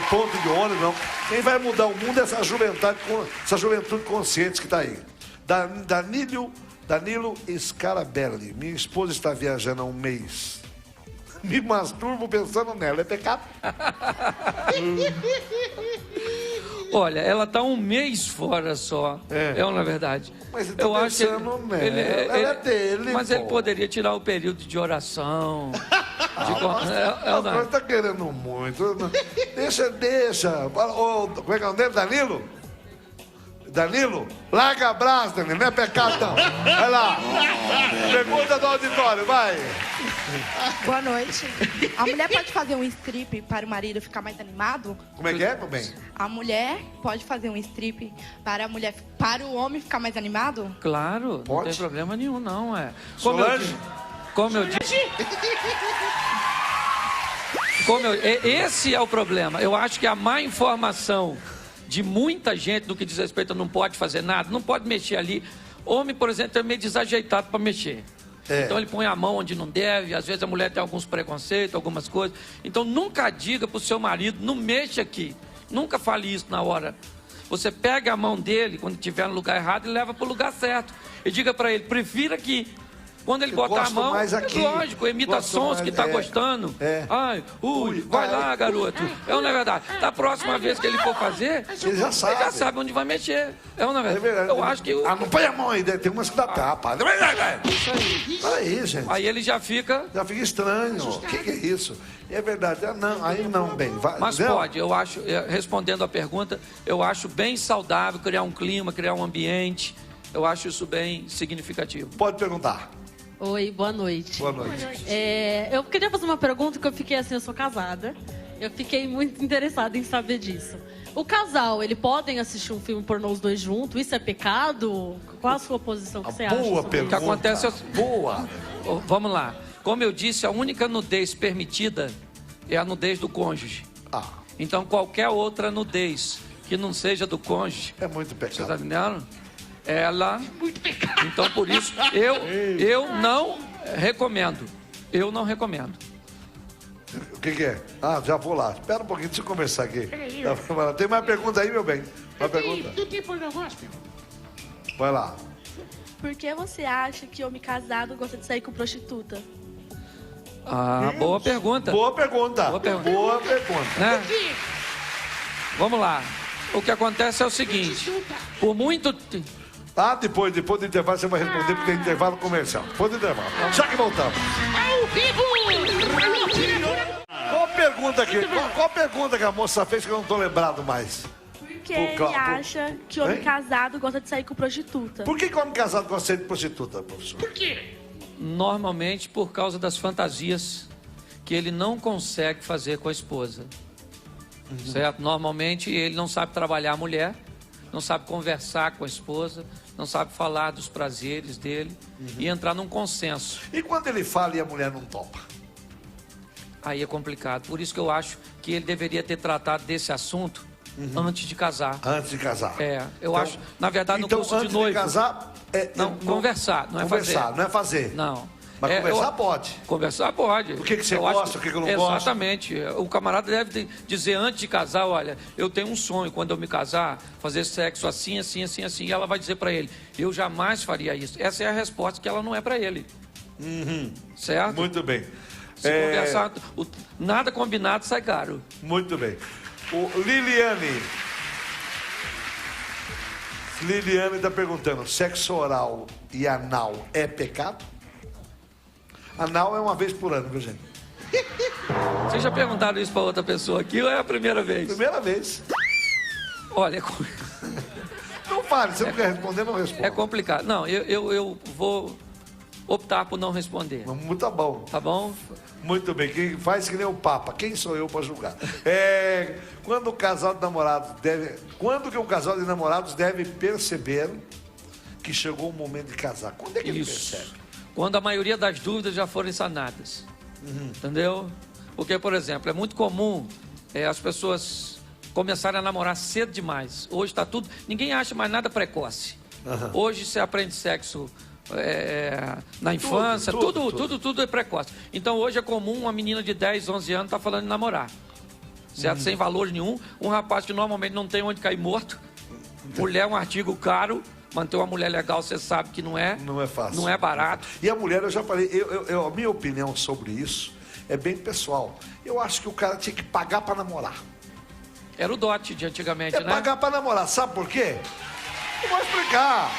ponto de ônibus, não. Quem vai mudar o mundo é essa juventude consciente que está aí. Danilo Scarabelli, minha esposa está viajando há um mês. Me masturbo pensando nela, é pecado?
Olha, ela está um mês fora só. Na verdade.
Mas
eu acho que
ela é dele.
Mas ele poderia tirar o período de oração.
Você tá querendo muito. Deixa. Como é que é o nome? Danilo? Larga a brasa, Danilo. Não é pecado, não. Vai lá. Pergunta do auditório, vai.
Boa noite. A mulher pode fazer um strip para o marido ficar mais animado?
Como é que é, meu bem?
A mulher pode fazer um strip para o homem ficar mais animado?
Claro,
Pode?
não tem problema nenhum, não.
Solange?
Esse é o problema. Eu acho que a má informação de muita gente no que diz respeito a não pode fazer nada, não pode mexer ali. Homem, por exemplo, é meio desajeitado para mexer. Então ele põe a mão onde não deve, às vezes a mulher tem alguns preconceitos, algumas coisas. Então nunca diga pro seu marido, não mexa aqui. Nunca fale isso na hora. Você pega a mão dele quando estiver no lugar errado e leva pro lugar certo. E diga para ele, prefira aqui. Quando ele botar a mão, lógico, imita sons que tá gostando. Ai, vai lá, garoto. Não é verdade? Da próxima vez que ele for fazer, ele já sabe onde vai mexer. Não é verdade? Eu acho que...
não põe a mão aí, tem umas que dá tapa.
Isso aí.
Aí, gente.
Aí ele já fica
estranho. O que é isso? É verdade. Aí não, bem.
Mas pode, eu acho, respondendo a pergunta, eu acho bem saudável criar um clima, criar um ambiente. Eu acho isso bem significativo.
Pode perguntar.
Oi, boa noite.
Boa noite.
Eu queria fazer uma pergunta que eu fiquei assim, eu sou casada. Eu fiquei muito interessada em saber disso. O casal, eles podem assistir um filme pornô os dois juntos? Isso é pecado? Qual a sua posição que você acha?
Boa pergunta.
O que acontece é... Boa. Vamos lá. Como eu disse, a única nudez permitida é a nudez do cônjuge. Então qualquer outra nudez que não seja do cônjuge...
É muito pecado.
Você tá entendendo? Ela... Então, por isso, eu não recomendo. Eu não recomendo.
O que é? Já vou lá. Espera um pouquinho, deixa eu conversar aqui. Tem mais pergunta aí, meu bem? Uma pergunta.
Tu tem pornô gospel?
Vai lá.
Por que você acha que homem casado gosta de sair com prostituta?
Boa pergunta.
Boa pergunta.
Né? Vamos lá. O que acontece é o seguinte. Por muito...
Depois do intervalo você vai responder, porque tem intervalo comercial. Depois do intervalo. Já que voltamos.
Ao vivo!
Qual pergunta que a moça fez que eu não tô lembrado mais?
Porque ele acha que homem casado gosta de sair com prostituta.
Por que homem casado gosta de sair com prostituta, professor?
Por quê?
Normalmente por causa das fantasias que ele não consegue fazer com a esposa. Certo? Normalmente ele não sabe trabalhar a mulher, não sabe conversar com a esposa, não sabe falar dos prazeres dele e entrar num consenso.
E quando ele fala e a mulher não topa?
Aí é complicado. Por isso que eu acho que ele deveria ter tratado desse assunto antes de casar.
Antes de casar.
Eu acho, na verdade, no curso de noivo.
Antes de casar,
conversar, não é fazer.
Conversar, não é fazer.
Não.
Mas conversar pode.
Conversar pode.
O que você gosta, o que eu não gosto.
Exatamente. O camarada deve dizer antes de casar, olha, eu tenho um sonho, quando eu me casar, fazer sexo assim, assim, assim, assim. E ela vai dizer pra ele, eu jamais faria isso. Essa é a resposta que ela não é pra ele. Certo?
Muito bem.
Se conversar, nada combinado sai caro.
Muito bem. Liliane está perguntando, sexo oral e anal é pecado? Anal é uma vez por ano, viu, gente?
Vocês já perguntaram isso para outra pessoa aqui ou é a primeira vez?
Primeira vez.
Olha...
Não fale, se você não quer responder, não responda.
É complicado. Não, eu vou optar por não responder.
Muito bom.
Tá bom?
Muito bem. Quem faz que nem o Papa. Quem sou eu para julgar? Quando o casal de namorados deve... Quando que um casal de namorados deve perceber que chegou o momento de casar? Quando é que ele percebe?
Quando a maioria das dúvidas já foram sanadas. Entendeu? Porque, por exemplo, é muito comum as pessoas começarem a namorar cedo demais. Hoje está tudo... Ninguém acha mais nada precoce. Hoje você aprende sexo na infância, tudo é precoce. Então hoje é comum uma menina de 10, 11 anos estar falando de namorar. Certo? Sem valor nenhum. Um rapaz que normalmente não tem onde cair morto. Mulher é um artigo caro. Manter uma mulher legal, você sabe que não é.
Não é fácil.
Não é barato.
E a mulher, eu já falei, a minha opinião sobre isso é bem pessoal. Eu acho que o cara tinha que pagar para namorar.
Era o dote de antigamente, né?
Pagar para namorar, sabe por quê? Eu vou explicar.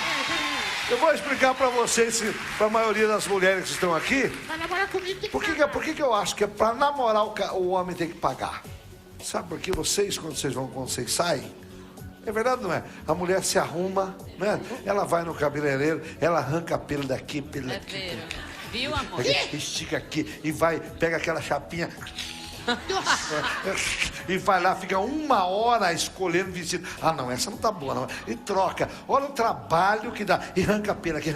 Eu vou explicar para vocês, para a maioria das mulheres que estão aqui,
Vai namorar comigo, tem que
por que eu acho que é para namorar o homem tem que pagar. Sabe por que vocês, quando vocês saem, é verdade, não é? A mulher se arruma, né? Ela vai no cabeleireiro, ela arranca pelo daqui, pelo daqui.
É ver. Viu, amor?
Estica aqui e vai, pega aquela chapinha e vai lá, fica 1 hora escolhendo vestido. Ah, não, essa não tá boa, não. E troca. Olha o trabalho que dá. E arranca pelo aqui.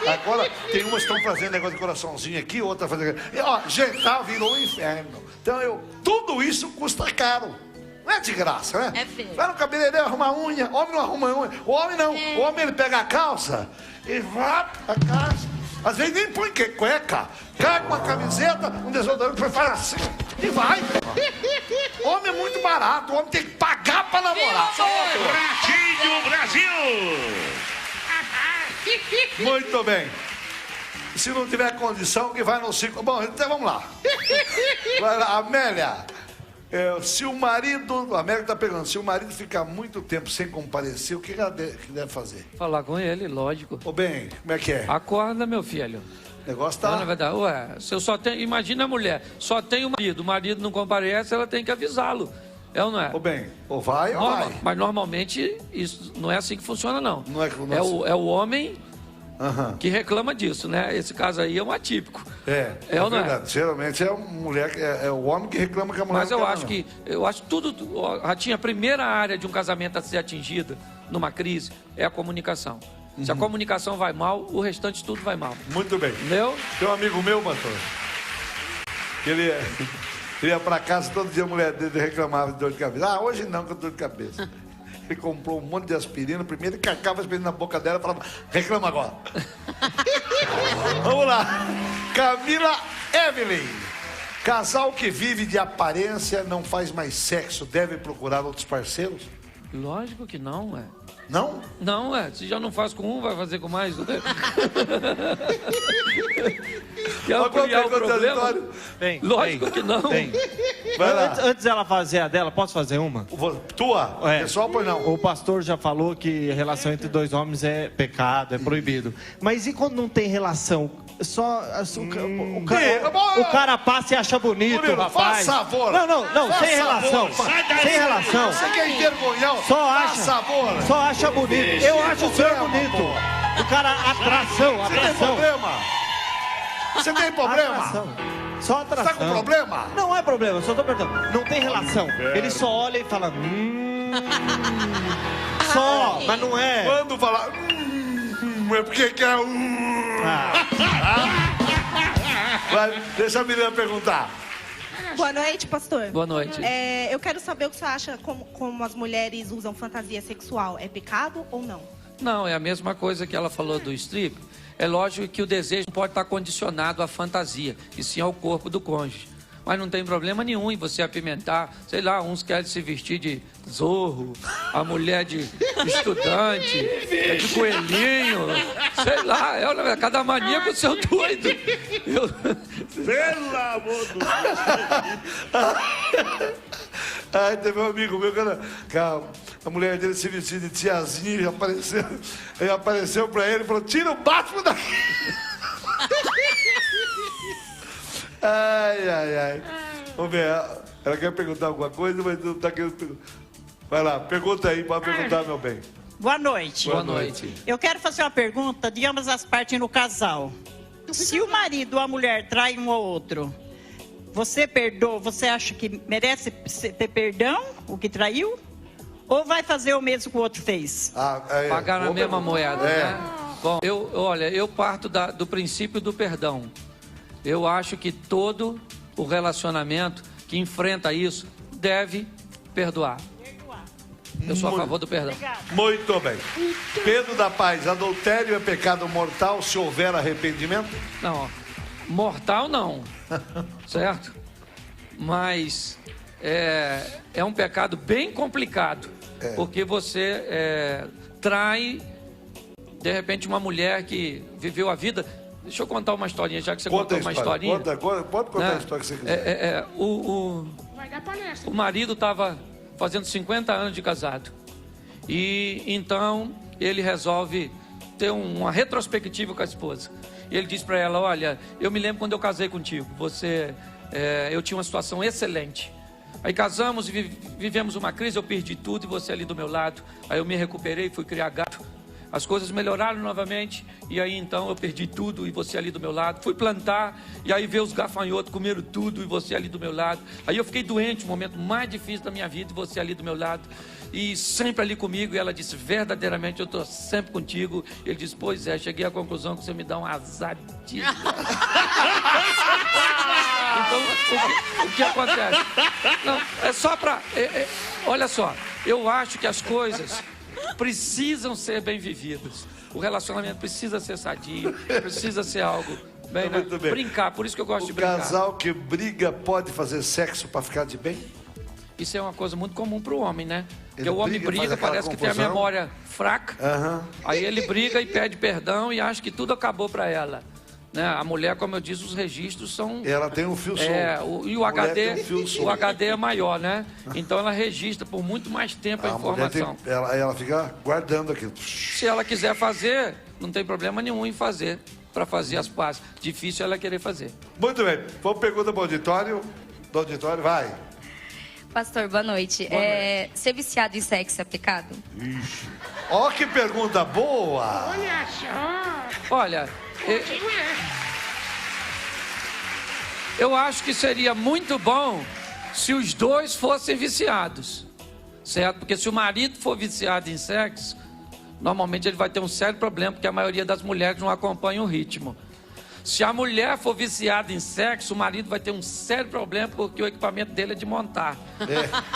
Agora tem umas que estão fazendo negócio de coraçãozinho aqui, outra fazendo. E, ó, jantar virou um inferno. Então tudo isso custa caro. Não é de graça, né?
É feio.
Vai no cabeleireiro arrumar unha. Homem não arruma unha. O homem não. O homem ele pega a calça e vai a calça. Às vezes nem põe cueca. Cai com uma camiseta, um desodorante, faz assim e vai. Homem é muito barato. O homem tem que pagar pra namorar.
Ratinho Brasil!
Muito bem. Se não tiver condição, que vai no ciclo. Bom, então vamos lá. Vai lá, Amélia. Se o marido, a Amélia está perguntando, se o marido ficar muito tempo sem comparecer, o que ela deve fazer?
Falar com ele, lógico.
Ô bem, como é que é?
Acorda, meu filho.
O negócio tá...
Não, na verdade, se eu só tenho... Imagina a mulher, só tem o marido não comparece, ela tem que avisá-lo. É ou não é?
Ô bem, ou vai ou vai.
Mas normalmente isso não é assim que funciona, não.
Não é
o homem... que reclama disso, né? Esse caso aí é um atípico.
É
ou não
verdade.
é?
Geralmente é o homem que reclama que a mulher
Mas
não
eu
quer,
acho
não.
que tudo, Ratinho, a primeira área de um casamento a ser atingida numa crise é a comunicação. Se a comunicação vai mal, o restante tudo vai mal.
Muito bem.
Entendeu?
Tem um amigo meu, pastor, que ele ia pra casa, todo dia a mulher dele reclamava de dor de cabeça. Ah, hoje não, com dor de cabeça. Ele comprou um monte de aspirina. Primeiro ele cacava a aspirina na boca dela e falava, reclama agora. Vamos lá. Camila Evelyn. Casal que vive de aparência, não faz mais sexo, deve procurar outros parceiros?
Lógico que não,
Não?
Não, se já não faz com um, vai fazer com mais, né? Quer ampliar o problema?
Bem,
Lógico que não.
Vai lá.
Antes dela fazer a dela, posso fazer uma?
Tua? Pessoal, pois não.
O pastor já falou que relação entre dois homens é pecado, é proibido. Mas e quando não tem relação? Só o cara passa e acha bonito,
Murilo,
rapaz.
faz favor.
Não,
Faz
sem relação.
favor.
Sem relação.
Você quer envergonhar?
Só
Só
acha bonito. Eu acho o senhor bonito. O cara, atração.
Você tem problema? Você tem problema?
Atração. Só atração.
Você tá com problema?
Não é problema, só tô perguntando. Não tem relação. Ele só olha e fala. Só, mas não é.
Quando falar. É porque quer. Vai, deixa a menina perguntar.
Boa noite, pastor.
Boa noite.
Eu quero saber o que você acha como as mulheres usam fantasia sexual. É pecado ou não?
Não, é a mesma coisa que ela falou do strip. É lógico que o desejo não pode estar condicionado à fantasia, e sim ao corpo do cônjuge. Mas não tem problema nenhum em você apimentar. Sei lá, uns querem se vestir de zorro, a mulher de estudante, de coelhinho. Sei lá, cada mania com o seu doido.
Pelo amor do
Ai, teve um amigo meu que a mulher dele se vestia de tiazinha e apareceu pra ele e falou, tira o Batman daqui. Ai. Vamos ver, ela quer perguntar alguma coisa, mas não tá querendo perguntar. Vai lá, pergunta aí, pode perguntar, meu bem.
Boa noite.
Boa noite.
Eu quero fazer uma pergunta de ambas as partes no casal. Se o marido ou a mulher trai um ou outro, você perdoa, você acha que merece ter perdão, o que traiu? Ou vai fazer o mesmo que o outro fez?
Pagar na mesma moeda, né? Bom, eu parto do princípio do perdão. Eu acho que todo o relacionamento que enfrenta isso deve perdoar. Eu sou a favor do perdão.
Muito bem. Pedro da Paz, adultério é pecado mortal se houver arrependimento?
Não, mortal não, certo? Mas é um pecado bem complicado, porque você trai, de repente, uma mulher que viveu a vida... Deixa eu contar uma historinha, já que você contou uma historinha.
Pode contar a história que você quiser.
O marido estava fazendo 50 anos de casado. E então ele resolve ter uma retrospectiva com a esposa. E ele disse para ela, olha, eu me lembro quando eu casei contigo, eu tinha uma situação excelente. Aí casamos e vivemos uma crise, eu perdi tudo e você ali do meu lado. Aí eu me recuperei, fui criar gato. As coisas melhoraram novamente e aí então eu perdi tudo e você ali do meu lado. Fui plantar e aí veio os gafanhotos, comeram tudo e você ali do meu lado. Aí eu fiquei doente, o momento mais difícil da minha vida e você ali do meu lado. E sempre ali comigo e ela disse, verdadeiramente eu estou sempre contigo. E ele disse, pois é, cheguei à conclusão que você me dá um azar de... Então, o que acontece? Não, é só para... olha só, eu acho que as coisas precisam ser bem vividas. O relacionamento precisa ser sadio, precisa ser algo bem, né?
Bem.
Brincar, por isso que eu gosto de brincar.
O casal que briga pode fazer sexo para ficar de bem?
Isso é uma coisa muito comum para o homem, né? Porque
Ele
o homem briga, parece que tem a memória fraca, aí ele briga e pede perdão e acha que tudo acabou para ela. Né? A mulher, como eu disse, os registros são...
Ela tem um fio solto.
E o HD é maior, né? Então ela registra por muito mais tempo a informação.
Ela fica guardando aquilo.
Se ela quiser fazer, não tem problema nenhum em fazer, para fazer as pazes. Difícil ela querer fazer.
Muito bem. Vamos pergunta para o auditório. Do auditório, vai.
Pastor, boa noite.
Boa noite.
Ser viciado em sexo é pecado?
Ixi. Ó, que pergunta boa!
Olha só!
Olha, eu acho que seria muito bom se os dois fossem viciados, certo? Porque se o marido for viciado em sexo, normalmente ele vai ter um sério problema, porque a maioria das mulheres não acompanha o ritmo. Se a mulher for viciada em sexo, o marido vai ter um sério problema, porque o equipamento dele é de montar.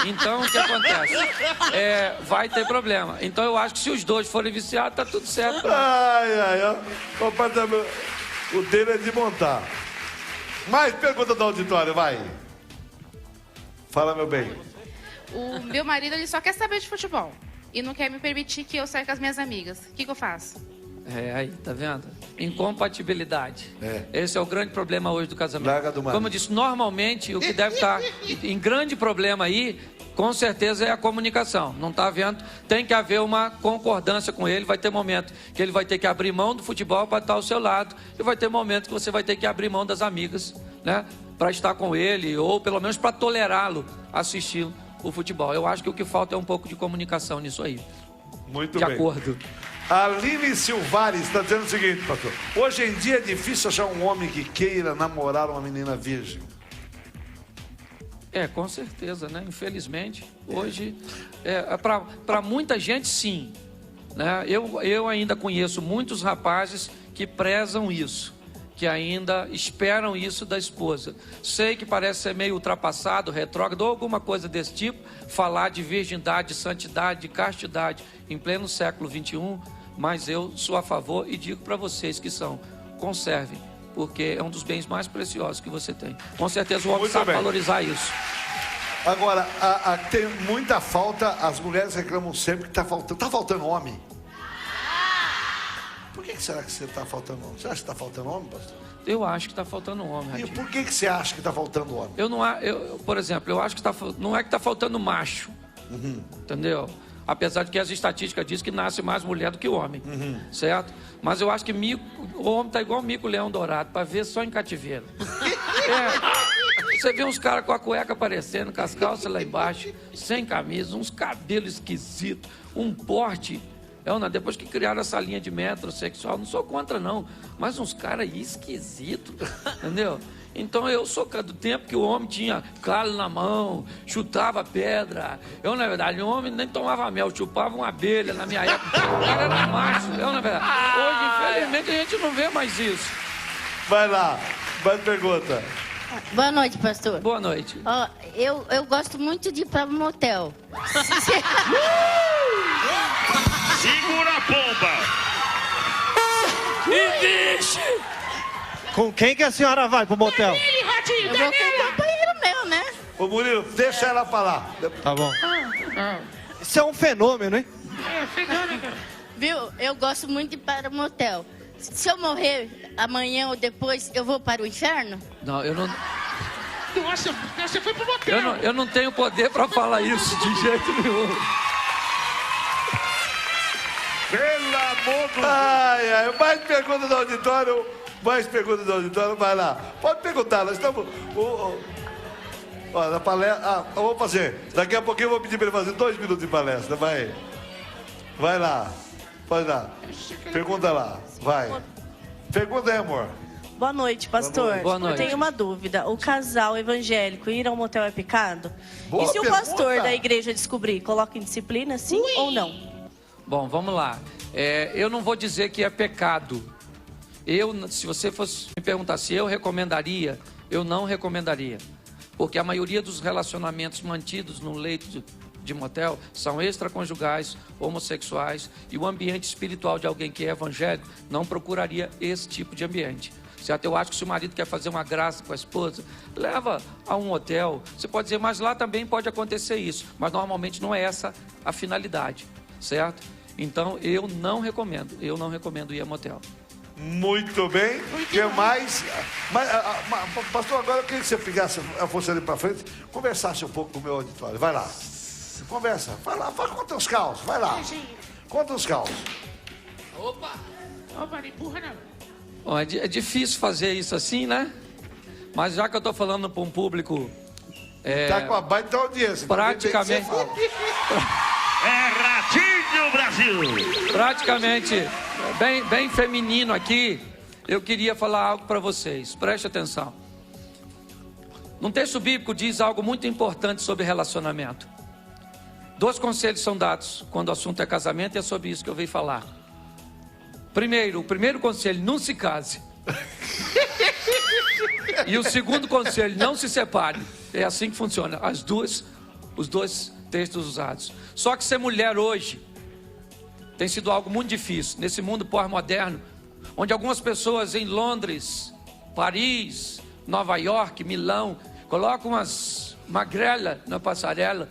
Então, o que acontece? Vai ter problema. Então, eu acho que se os dois forem viciados, tá tudo certo.
O dele é de montar. Mais pergunta do auditório, vai. Fala, meu bem.
O meu marido, ele só quer saber de futebol. E não quer me permitir que eu saia com as minhas amigas. O que eu faço?
Aí, tá vendo? Incompatibilidade. Esse é o grande problema hoje do casamento. Como eu disse, normalmente o que deve estar em grande problema aí, com certeza é a comunicação. Não tá vendo? Tem que haver uma concordância com ele. Vai ter momento que ele vai ter que abrir mão do futebol para estar ao seu lado. E vai ter momento que você vai ter que abrir mão das amigas, né? Para estar com ele, ou pelo menos para tolerá-lo assistir o futebol. Eu acho que o que falta é um pouco de comunicação nisso aí.
Muito
bem.
De
acordo.
A Aline Silvares está dizendo o seguinte, pastor. Hoje em dia é difícil achar um homem que queira namorar uma menina virgem.
Com certeza, né? Infelizmente, hoje, para muita gente, sim. Né? Eu ainda conheço muitos rapazes que prezam isso, que ainda esperam isso da esposa. Sei que parece ser meio ultrapassado, retrógrado, ou alguma coisa desse tipo, falar de virgindade, de santidade, de castidade em pleno século XXI, mas eu sou a favor e digo para vocês que conservem, porque é um dos bens mais preciosos que você tem. Com certeza o homem sabe valorizar isso.
Agora, tem muita falta, as mulheres reclamam sempre que está faltando homem. Por que será que você está faltando homem? Você acha que está faltando homem, pastor?
Eu acho que está faltando homem, Radinho.
E por que você acha que está faltando homem?
Por exemplo, eu acho que não é que está faltando macho, entendeu? Apesar de que as estatísticas dizem que nasce mais mulher do que homem, certo? Mas eu acho que o homem está igual mico-leão dourado, para ver só em cativeiro. Você vê uns caras com a cueca aparecendo, com as calças lá embaixo, sem camisa, uns cabelos esquisitos, um porte. Depois que criaram essa linha de metrosexual, não sou contra não, mas uns caras esquisitos, entendeu? Então eu sou do tempo que o homem tinha calo na mão, chutava pedra. Na verdade, o homem nem tomava mel, chupava uma abelha na minha época. O cara era macho, na verdade. Hoje, infelizmente, a gente não vê mais isso.
Vai lá, mais pergunta.
Boa noite, pastor.
Boa noite.
Eu gosto muito de ir para um motel.
Segura a bomba!
E vixe!
Com quem que a senhora vai pro motel?
Eu vou com o companheiro meu, né?
Ô Murilo, deixa ela falar.
Tá bom. Isso é um fenômeno, hein?
Viu? Eu gosto muito de ir para o motel. Se eu morrer amanhã ou depois, eu vou para o inferno?
Não, eu não...
Nossa, você foi pro motel.
Eu não tenho poder para falar isso de jeito nenhum.
Pelo amor do Deus.
Ai, mais perguntas do auditório. Vai lá. Pode perguntar, nós estamos... Olha, na palestra... eu vou fazer. Daqui a pouquinho eu vou pedir para ele fazer 2 minutos de palestra. Vai lá. Pode dar. Pergunta lá. Vai. Pergunta aí, amor.
Boa noite, pastor.
Boa noite.
Eu tenho uma dúvida. O casal evangélico ir ao motel é pecado?
Boa
e se
pergunta.
o pastor da igreja descobrir, coloca em disciplina, sim ou não?
Bom, vamos lá. Eu não vou dizer que é pecado. Se você fosse me perguntar se eu recomendaria, eu não recomendaria. Porque a maioria dos relacionamentos mantidos no leito de motel são extraconjugais, homossexuais, e o ambiente espiritual de alguém que é evangélico não procuraria esse tipo de ambiente. Certo? Eu acho que se o marido quer fazer uma graça com a esposa, leva a um hotel. Você pode dizer, mas lá também pode acontecer isso. Mas normalmente não é essa a finalidade, certo? Então eu não recomendo ir a motel.
Muito bem. O que mais? Pastor, agora eu queria que você ficasse, fosse ali para frente, conversasse um pouco com o meu auditório. Vai lá. Conversa. Vai lá, conta os caos. Vai lá. Conta os caos.
Opa, não empurra não.
Bom, é difícil fazer isso assim, né? Mas já que eu estou falando para um público...
Tá com a baita audiência.
Praticamente...
É Ratinho Brasil.
Praticamente bem feminino aqui. Eu queria falar algo para vocês. Preste atenção. Num texto bíblico diz algo muito importante sobre relacionamento. 2 conselhos são dados quando o assunto é casamento, e é sobre isso que eu venho falar. O primeiro conselho, não se case. E o segundo conselho, não se separe. É assim que funciona, os dois textos usados. Só que ser mulher hoje tem sido algo muito difícil, nesse mundo pós-moderno, onde algumas pessoas em Londres, Paris, Nova York, Milão, colocam umas magrelas na passarela,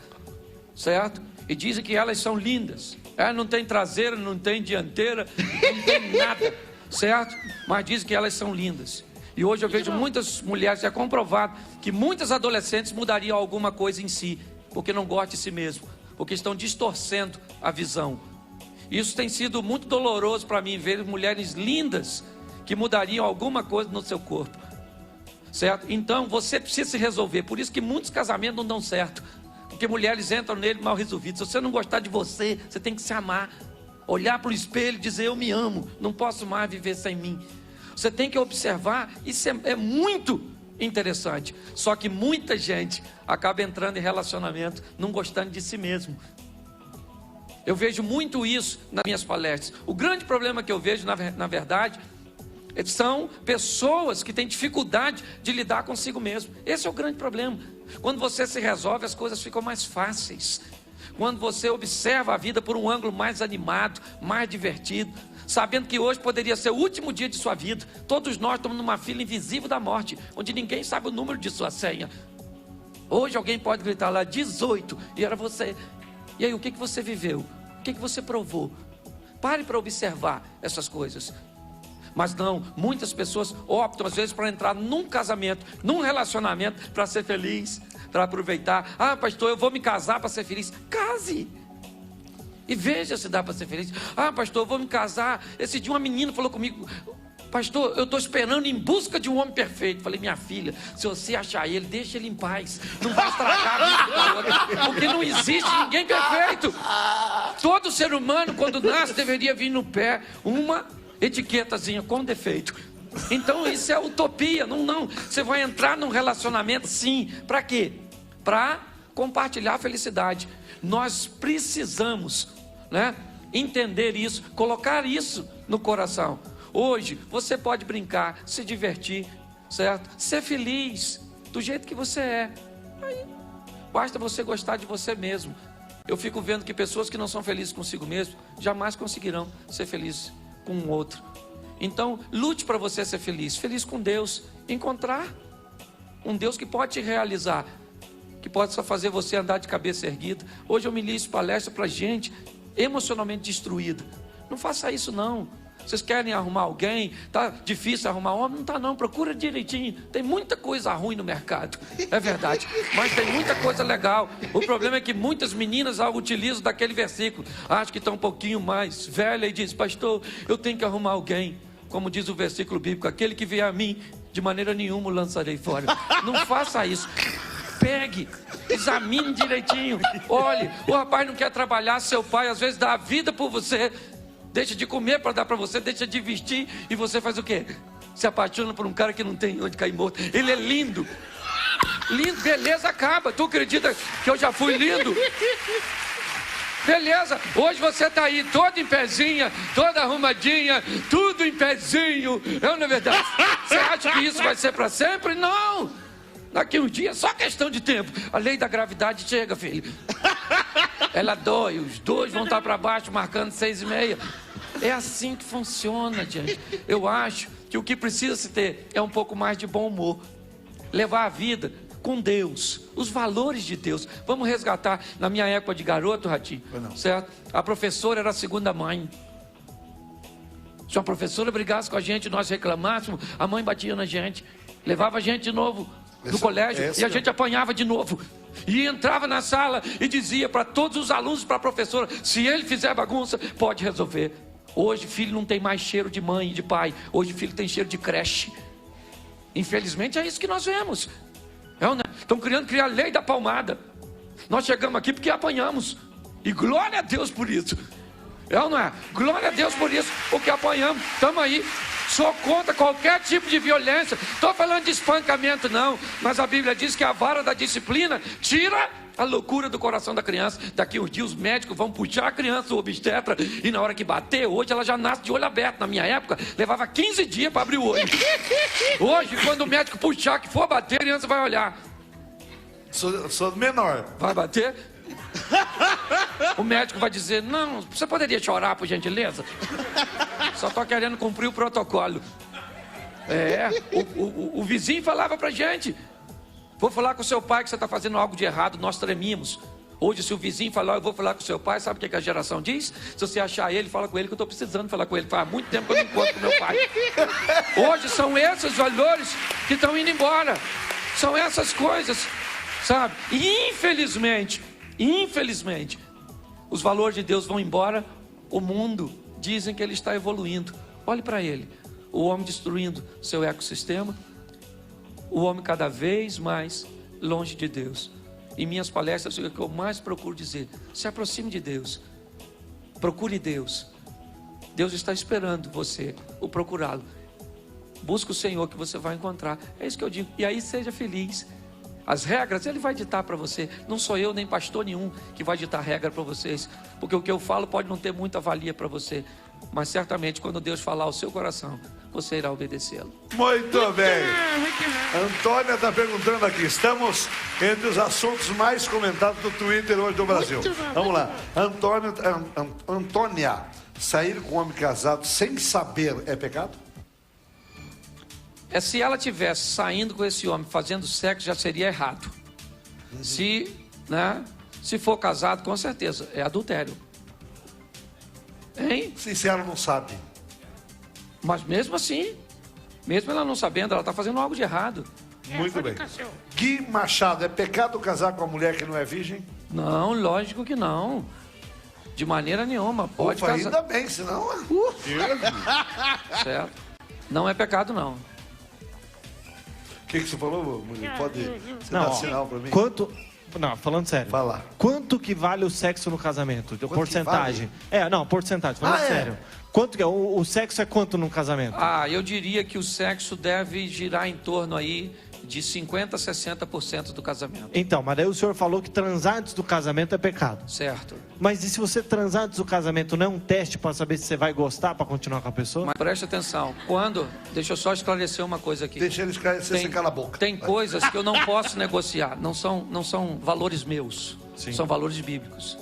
certo? E dizem que elas são lindas. Não tem traseira, não tem dianteira, não tem nada, certo? Mas dizem que elas são lindas. E hoje eu vejo muitas mulheres, é comprovado que muitas adolescentes mudariam alguma coisa em si, porque não gostam de si mesmo, porque estão distorcendo a visão. Isso tem sido muito doloroso para mim, ver mulheres lindas que mudariam alguma coisa no seu corpo, certo? Então você precisa se resolver. Por isso que muitos casamentos não dão certo, porque mulheres entram nele mal resolvidos. Se você não gostar de você, você tem que se amar, olhar para o espelho e dizer: eu me amo, não posso mais viver sem mim. Você tem que observar. Isso é muito interessante. Só que muita gente acaba entrando em relacionamento não gostando de si mesmo. Eu vejo muito isso nas minhas palestras. O grande problema que eu vejo, na verdade, são pessoas que têm dificuldade de lidar consigo mesmo. Esse é o grande problema. Quando você se resolve, as coisas ficam mais fáceis. Quando você observa a vida por um ângulo mais animado, mais divertido, sabendo que hoje poderia ser o último dia de sua vida. Todos nós estamos numa fila invisível da morte, onde ninguém sabe o número de sua senha. Hoje alguém pode gritar lá 18 e era você. E aí, o que você viveu? O que você provou? Pare para observar essas coisas. Mas não, muitas pessoas optam às vezes para entrar num casamento, num relacionamento, para ser feliz, para aproveitar. Pastor, eu vou me casar para ser feliz. Case! E veja se dá para ser feliz. Pastor, eu vou me casar. Esse dia uma menina falou comigo: pastor, eu estou esperando Em Busca de um Homem Perfeito. Falei: minha filha, se você achar ele, deixa ele em paz. Não vai estragar a vida da outra, porque não existe ninguém perfeito. Todo ser humano, quando nasce, deveria vir no pé uma etiquetazinha com defeito. Então isso é utopia. Não. Você vai entrar num relacionamento, sim. Para quê? Para compartilhar a felicidade. Nós precisamos, entender isso, colocar isso no coração. Hoje você pode brincar, se divertir, certo? Ser feliz do jeito que você é. Aí, basta você gostar de você mesmo. Eu fico vendo que pessoas que não são felizes consigo mesmo jamais conseguirão ser felizes com um outro. Então lute para você ser feliz. Feliz com Deus. Encontrar um Deus que pode te realizar, que pode só fazer você andar de cabeça erguida. Hoje eu ministro palestra para gente emocionalmente destruída. Não faça isso não. Vocês querem arrumar alguém? Tá difícil arrumar homem? Não tá não, procura direitinho. Tem muita coisa ruim no mercado, é verdade. Mas tem muita coisa legal. O problema é que muitas meninas utilizam daquele versículo. Acho que está um pouquinho mais velha e diz: pastor, eu tenho que arrumar alguém. Como diz o versículo bíblico, aquele que vier a mim, de maneira nenhuma o lançarei fora. Não faça isso. Pegue, examine direitinho. Olhe, o rapaz não quer trabalhar, seu pai às vezes dá a vida por você, deixa de comer para dar para você, deixa de vestir, e você faz o quê? Se apaixona por um cara que não tem onde cair morto. Ele é lindo. Lindo, beleza acaba. Tu acredita que eu já fui lindo? Beleza, hoje você está aí todo em pezinha, toda arrumadinha, tudo em pezinho. Não é verdade? Você acha que isso vai ser para sempre? Não! Daqui um dia, só questão de tempo. A lei da gravidade chega, filho. Ela dói, os dois vão estar para baixo, marcando 6,5. É assim que funciona, gente. Eu acho que o que precisa se ter é um pouco mais de bom humor. Levar a vida com Deus, os valores de Deus. Vamos resgatar. Na minha época de garoto, Ratinho, certo? A professora era a segunda mãe. Se uma professora brigasse com a gente, nós reclamássemos, a mãe batia na gente, levava a gente de novo no colégio, e a gente apanhava de novo. E entrava na sala e dizia para todos os alunos, para a professora: se ele fizer bagunça, pode resolver. Hoje filho não tem mais cheiro de mãe e de pai. Hoje filho tem cheiro de creche. Infelizmente é isso que nós vemos. Estão querendo criar a lei da palmada. Nós chegamos aqui porque apanhamos, e glória a Deus por isso. É ou não é? Glória a Deus por isso, porque apanhamos. Estamos aí. Sou contra qualquer tipo de violência. Estou falando de espancamento não, mas a Bíblia diz que a vara da disciplina tira a loucura do coração da criança. Daqui uns dias os médicos vão puxar a criança, o obstetra, e na hora que bater, hoje ela já nasce de olho aberto. Na minha época, levava 15 dias para abrir o olho. Hoje, quando o médico puxar, que for bater, a criança vai olhar.
Sou menor.
Vai bater? O médico vai dizer: não, você poderia chorar, por gentileza? Só estou querendo cumprir o protocolo. O vizinho falava pra gente: vou falar com o seu pai que você está fazendo algo de errado. Nós tremíamos. Hoje, se o vizinho falar: eu vou falar com o seu pai, sabe o que a geração diz? Se você achar ele, fala com ele, que eu estou precisando falar com ele. Faz muito tempo que eu não encontro com meu pai. Hoje são esses valores que estão indo embora. São essas coisas, sabe? E infelizmente, os valores de Deus vão embora. O mundo dizem que ele está evoluindo. Olhe para ele. O homem destruindo seu ecossistema. O homem cada vez mais longe de Deus. Em minhas palestras, o que eu mais procuro dizer: se aproxime de Deus. Procure Deus. Deus está esperando você, o procurá-lo. Busque o Senhor que você vai encontrar. É isso que eu digo. E aí seja feliz. As regras Ele vai ditar para você. Não sou eu nem pastor nenhum que vai ditar regra para vocês, porque o que eu falo pode não ter muita valia para você, mas certamente quando Deus falar ao seu coração, você irá obedecê-lo.
Muito bem. Antônia está perguntando aqui: estamos entre os assuntos mais comentados do Twitter hoje do Brasil. Vamos lá. Antônia, sair com um homem casado sem saber é pecado?
Se ela tivesse saindo com esse homem, fazendo sexo, já seria errado. Se for casado, com certeza, é adultério. Hein?
Se ela não sabe.
Mas mesmo assim, mesmo ela não sabendo, ela está fazendo algo de errado.
Muito bem. Gui Machado, é pecado casar com uma mulher que não é virgem?
Não, lógico que não. De maneira nenhuma. Pode casar.
Ainda bem, senão...
Certo. Não é pecado, não.
O que você falou, mulher? Pode dar sinal para mim?
Não, falando sério.
Fala.
Quanto que vale o sexo no casamento? De porcentagem. Vale? Porcentagem. Falando sério. Quanto que é? O sexo é quanto num casamento?
Eu diria que o sexo deve girar em torno aí de 50% a 60% do casamento.
Então, mas daí o senhor falou que transar antes do casamento é pecado.
Certo.
Mas e se você transar antes do casamento, não é um teste para saber se você vai gostar para continuar com a pessoa?
Mas preste atenção. Deixa eu só esclarecer uma coisa aqui.
Deixa ele esclarecer, você cala a boca.
Tem coisas que eu não posso negociar. Não são valores meus.
Sim.
São valores bíblicos.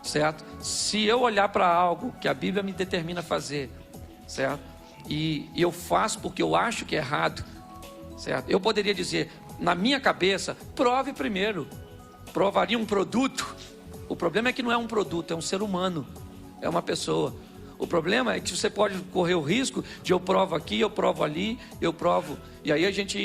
Certo? Se eu olhar para algo que a Bíblia me determina fazer, certo? E eu faço porque eu acho que é errado, certo? Eu poderia dizer, na minha cabeça, prove primeiro. Provaria um produto. O problema é que não é um produto, é um ser humano. É uma pessoa. O problema é que você pode correr o risco de eu provo aqui, eu provo ali, eu provo... E aí a gente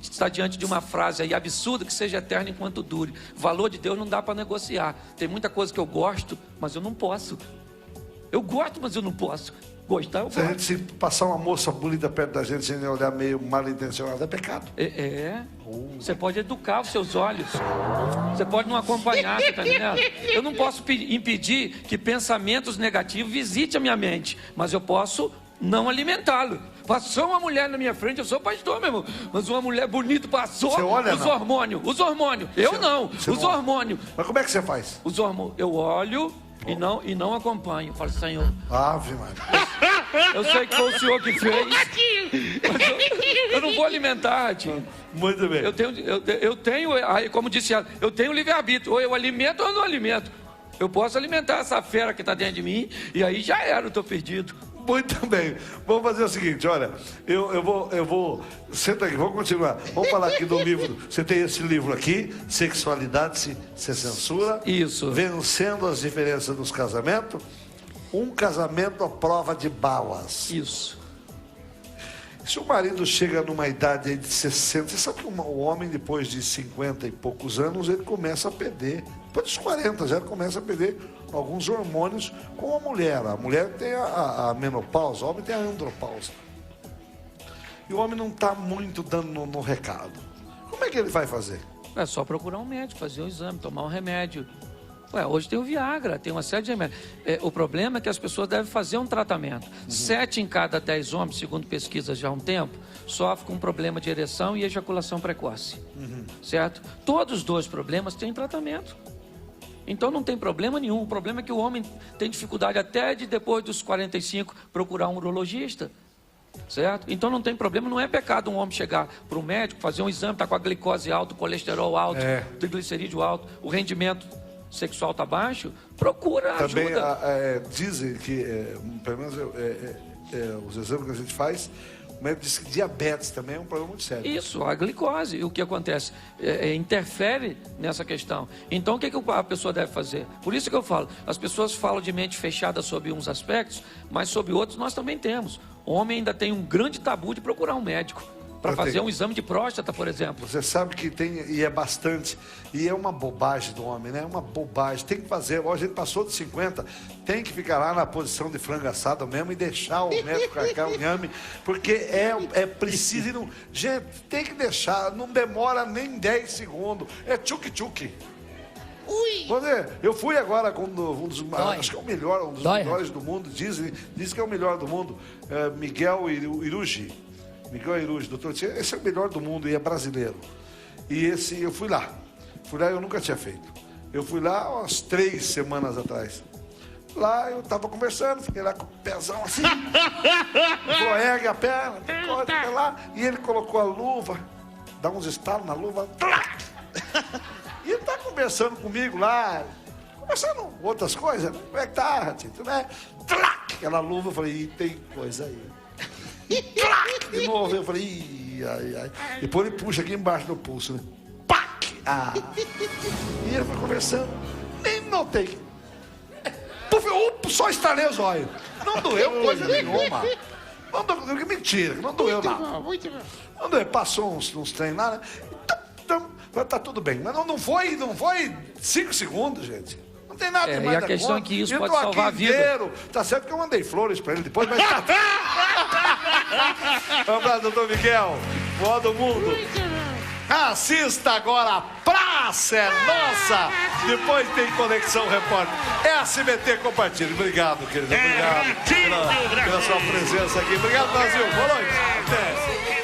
está diante de uma frase aí absurda que seja eterna enquanto dure. O valor de Deus não dá para negociar. Tem muita coisa que eu gosto, mas eu não posso. Eu gosto, mas eu não posso. Gostar, eu gosto.
Se passar uma moça bonita perto da gente sem olhar meio mal intencionado, é pecado.
Você pode educar os seus olhos. Você pode não acompanhar, você tá entendendo? Eu não posso impedir que pensamentos negativos visitem a minha mente, mas eu posso não alimentá-lo. Passou uma mulher na minha frente, eu sou pastor, meu irmão, mas uma mulher bonita passou, os hormônios. Eu não, os hormônios.
Mas como é que você faz?
Os hormônios. Eu olho e não acompanho. Eu falo, Senhor.
Ave Maria.
Eu sei que foi o Senhor que fez. Eu não vou alimentar, tio.
Muito bem.
Eu tenho, como disse ela, eu tenho livre-arbítrio. Ou eu alimento ou eu não alimento. Eu posso alimentar essa fera que está dentro de mim e aí já era, eu estou perdido.
Muito bem. Vamos fazer o seguinte, olha, eu vou... Senta aqui, vamos continuar. Vamos falar aqui do livro. Você tem esse livro aqui, Sexualidade se Censura.
Isso.
Vencendo as diferenças dos casamentos. Um casamento à prova de balas.
Isso.
Se o marido chega numa idade aí de 60, você sabe que o homem, depois de 50 e poucos anos, ele começa a perder. Depois dos 40, já começa a perder alguns hormônios com a mulher. A mulher tem a menopausa, o homem tem a andropausa. E o homem não está muito dando no recado. Como é que ele vai fazer?
É só procurar um médico, fazer um exame, tomar um remédio. Hoje tem o Viagra, tem uma série de remédios. O problema é que as pessoas devem fazer um tratamento. 7 em cada 10 homens, segundo pesquisas já há um tempo, sofrem com um problema de ereção e ejaculação precoce. Certo? Todos os dois problemas têm tratamento. Então não tem problema nenhum. O problema é que o homem tem dificuldade até de depois dos 45 procurar um urologista. Certo? Então não tem problema, não é pecado um homem chegar para o médico, fazer um exame, tá com a glicose alta, o colesterol alto, o triglicerídeo alto, o rendimento sexual está baixo, procura
também
ajuda.
Dizem que, pelo menos os exames que a gente faz, o médico diz que diabetes também é um problema muito sério.
Isso, a glicose. E o que acontece? Interfere nessa questão. Então, o que a pessoa deve fazer? Por isso que eu falo, as pessoas falam de mente fechada sobre uns aspectos, mas sobre outros nós também temos. O homem ainda tem um grande tabu de procurar um médico para fazer um exame de próstata, por exemplo.
Você sabe que tem, e é bastante, e é uma bobagem do homem, né? É uma bobagem, tem que fazer. Hoje ele passou de 50, tem que ficar lá na posição de frango assado mesmo e deixar o médico carregar o inhame, porque é preciso. Não, gente, tem que deixar, não demora nem 10 segundos, é tchuc-tchuc. Eu fui agora com um dos, acho que é o melhor, um dos melhores do mundo, dizem que é o melhor do mundo, Miguel Irugi. Miguel Irugi, doutor, esse é o melhor do mundo e é brasileiro. E eu fui lá, eu nunca tinha feito. Eu fui lá umas 3 semanas atrás. Lá eu tava conversando, fiquei lá com o pezão assim. Falou, ergue a perna, fica lá. E ele colocou a luva, dá uns estalos na luva. E ele tá conversando comigo lá, conversando outras coisas. Como é que tá, Tito, né? Aquela luva, eu falei, tem coisa aí. De novo, eu falei, ai. Depois ele puxa aqui embaixo do pulso, né? Pac! E ele foi conversando, nem notei. Só estalei os olhos. Não doeu coisa nenhuma. Não doeu, mentira, não doeu nada. Não doeu, passou uns treinos lá, né? Tá tudo bem. Mas não foi 5 segundos, gente. Não tem nada demais.
E a questão é que isso pode salvar a vida.
Inteiro. Tá certo que eu mandei flores pra ele depois, mas tá. Um abraço, doutor Miguel. Boa do mundo. Assista agora a Praça é Nossa. Depois tem Conexão Repórter. SBT, compartilhe. Obrigado, querido. Obrigado pela sua presença aqui. Obrigado, Brasil. Boa noite. Até.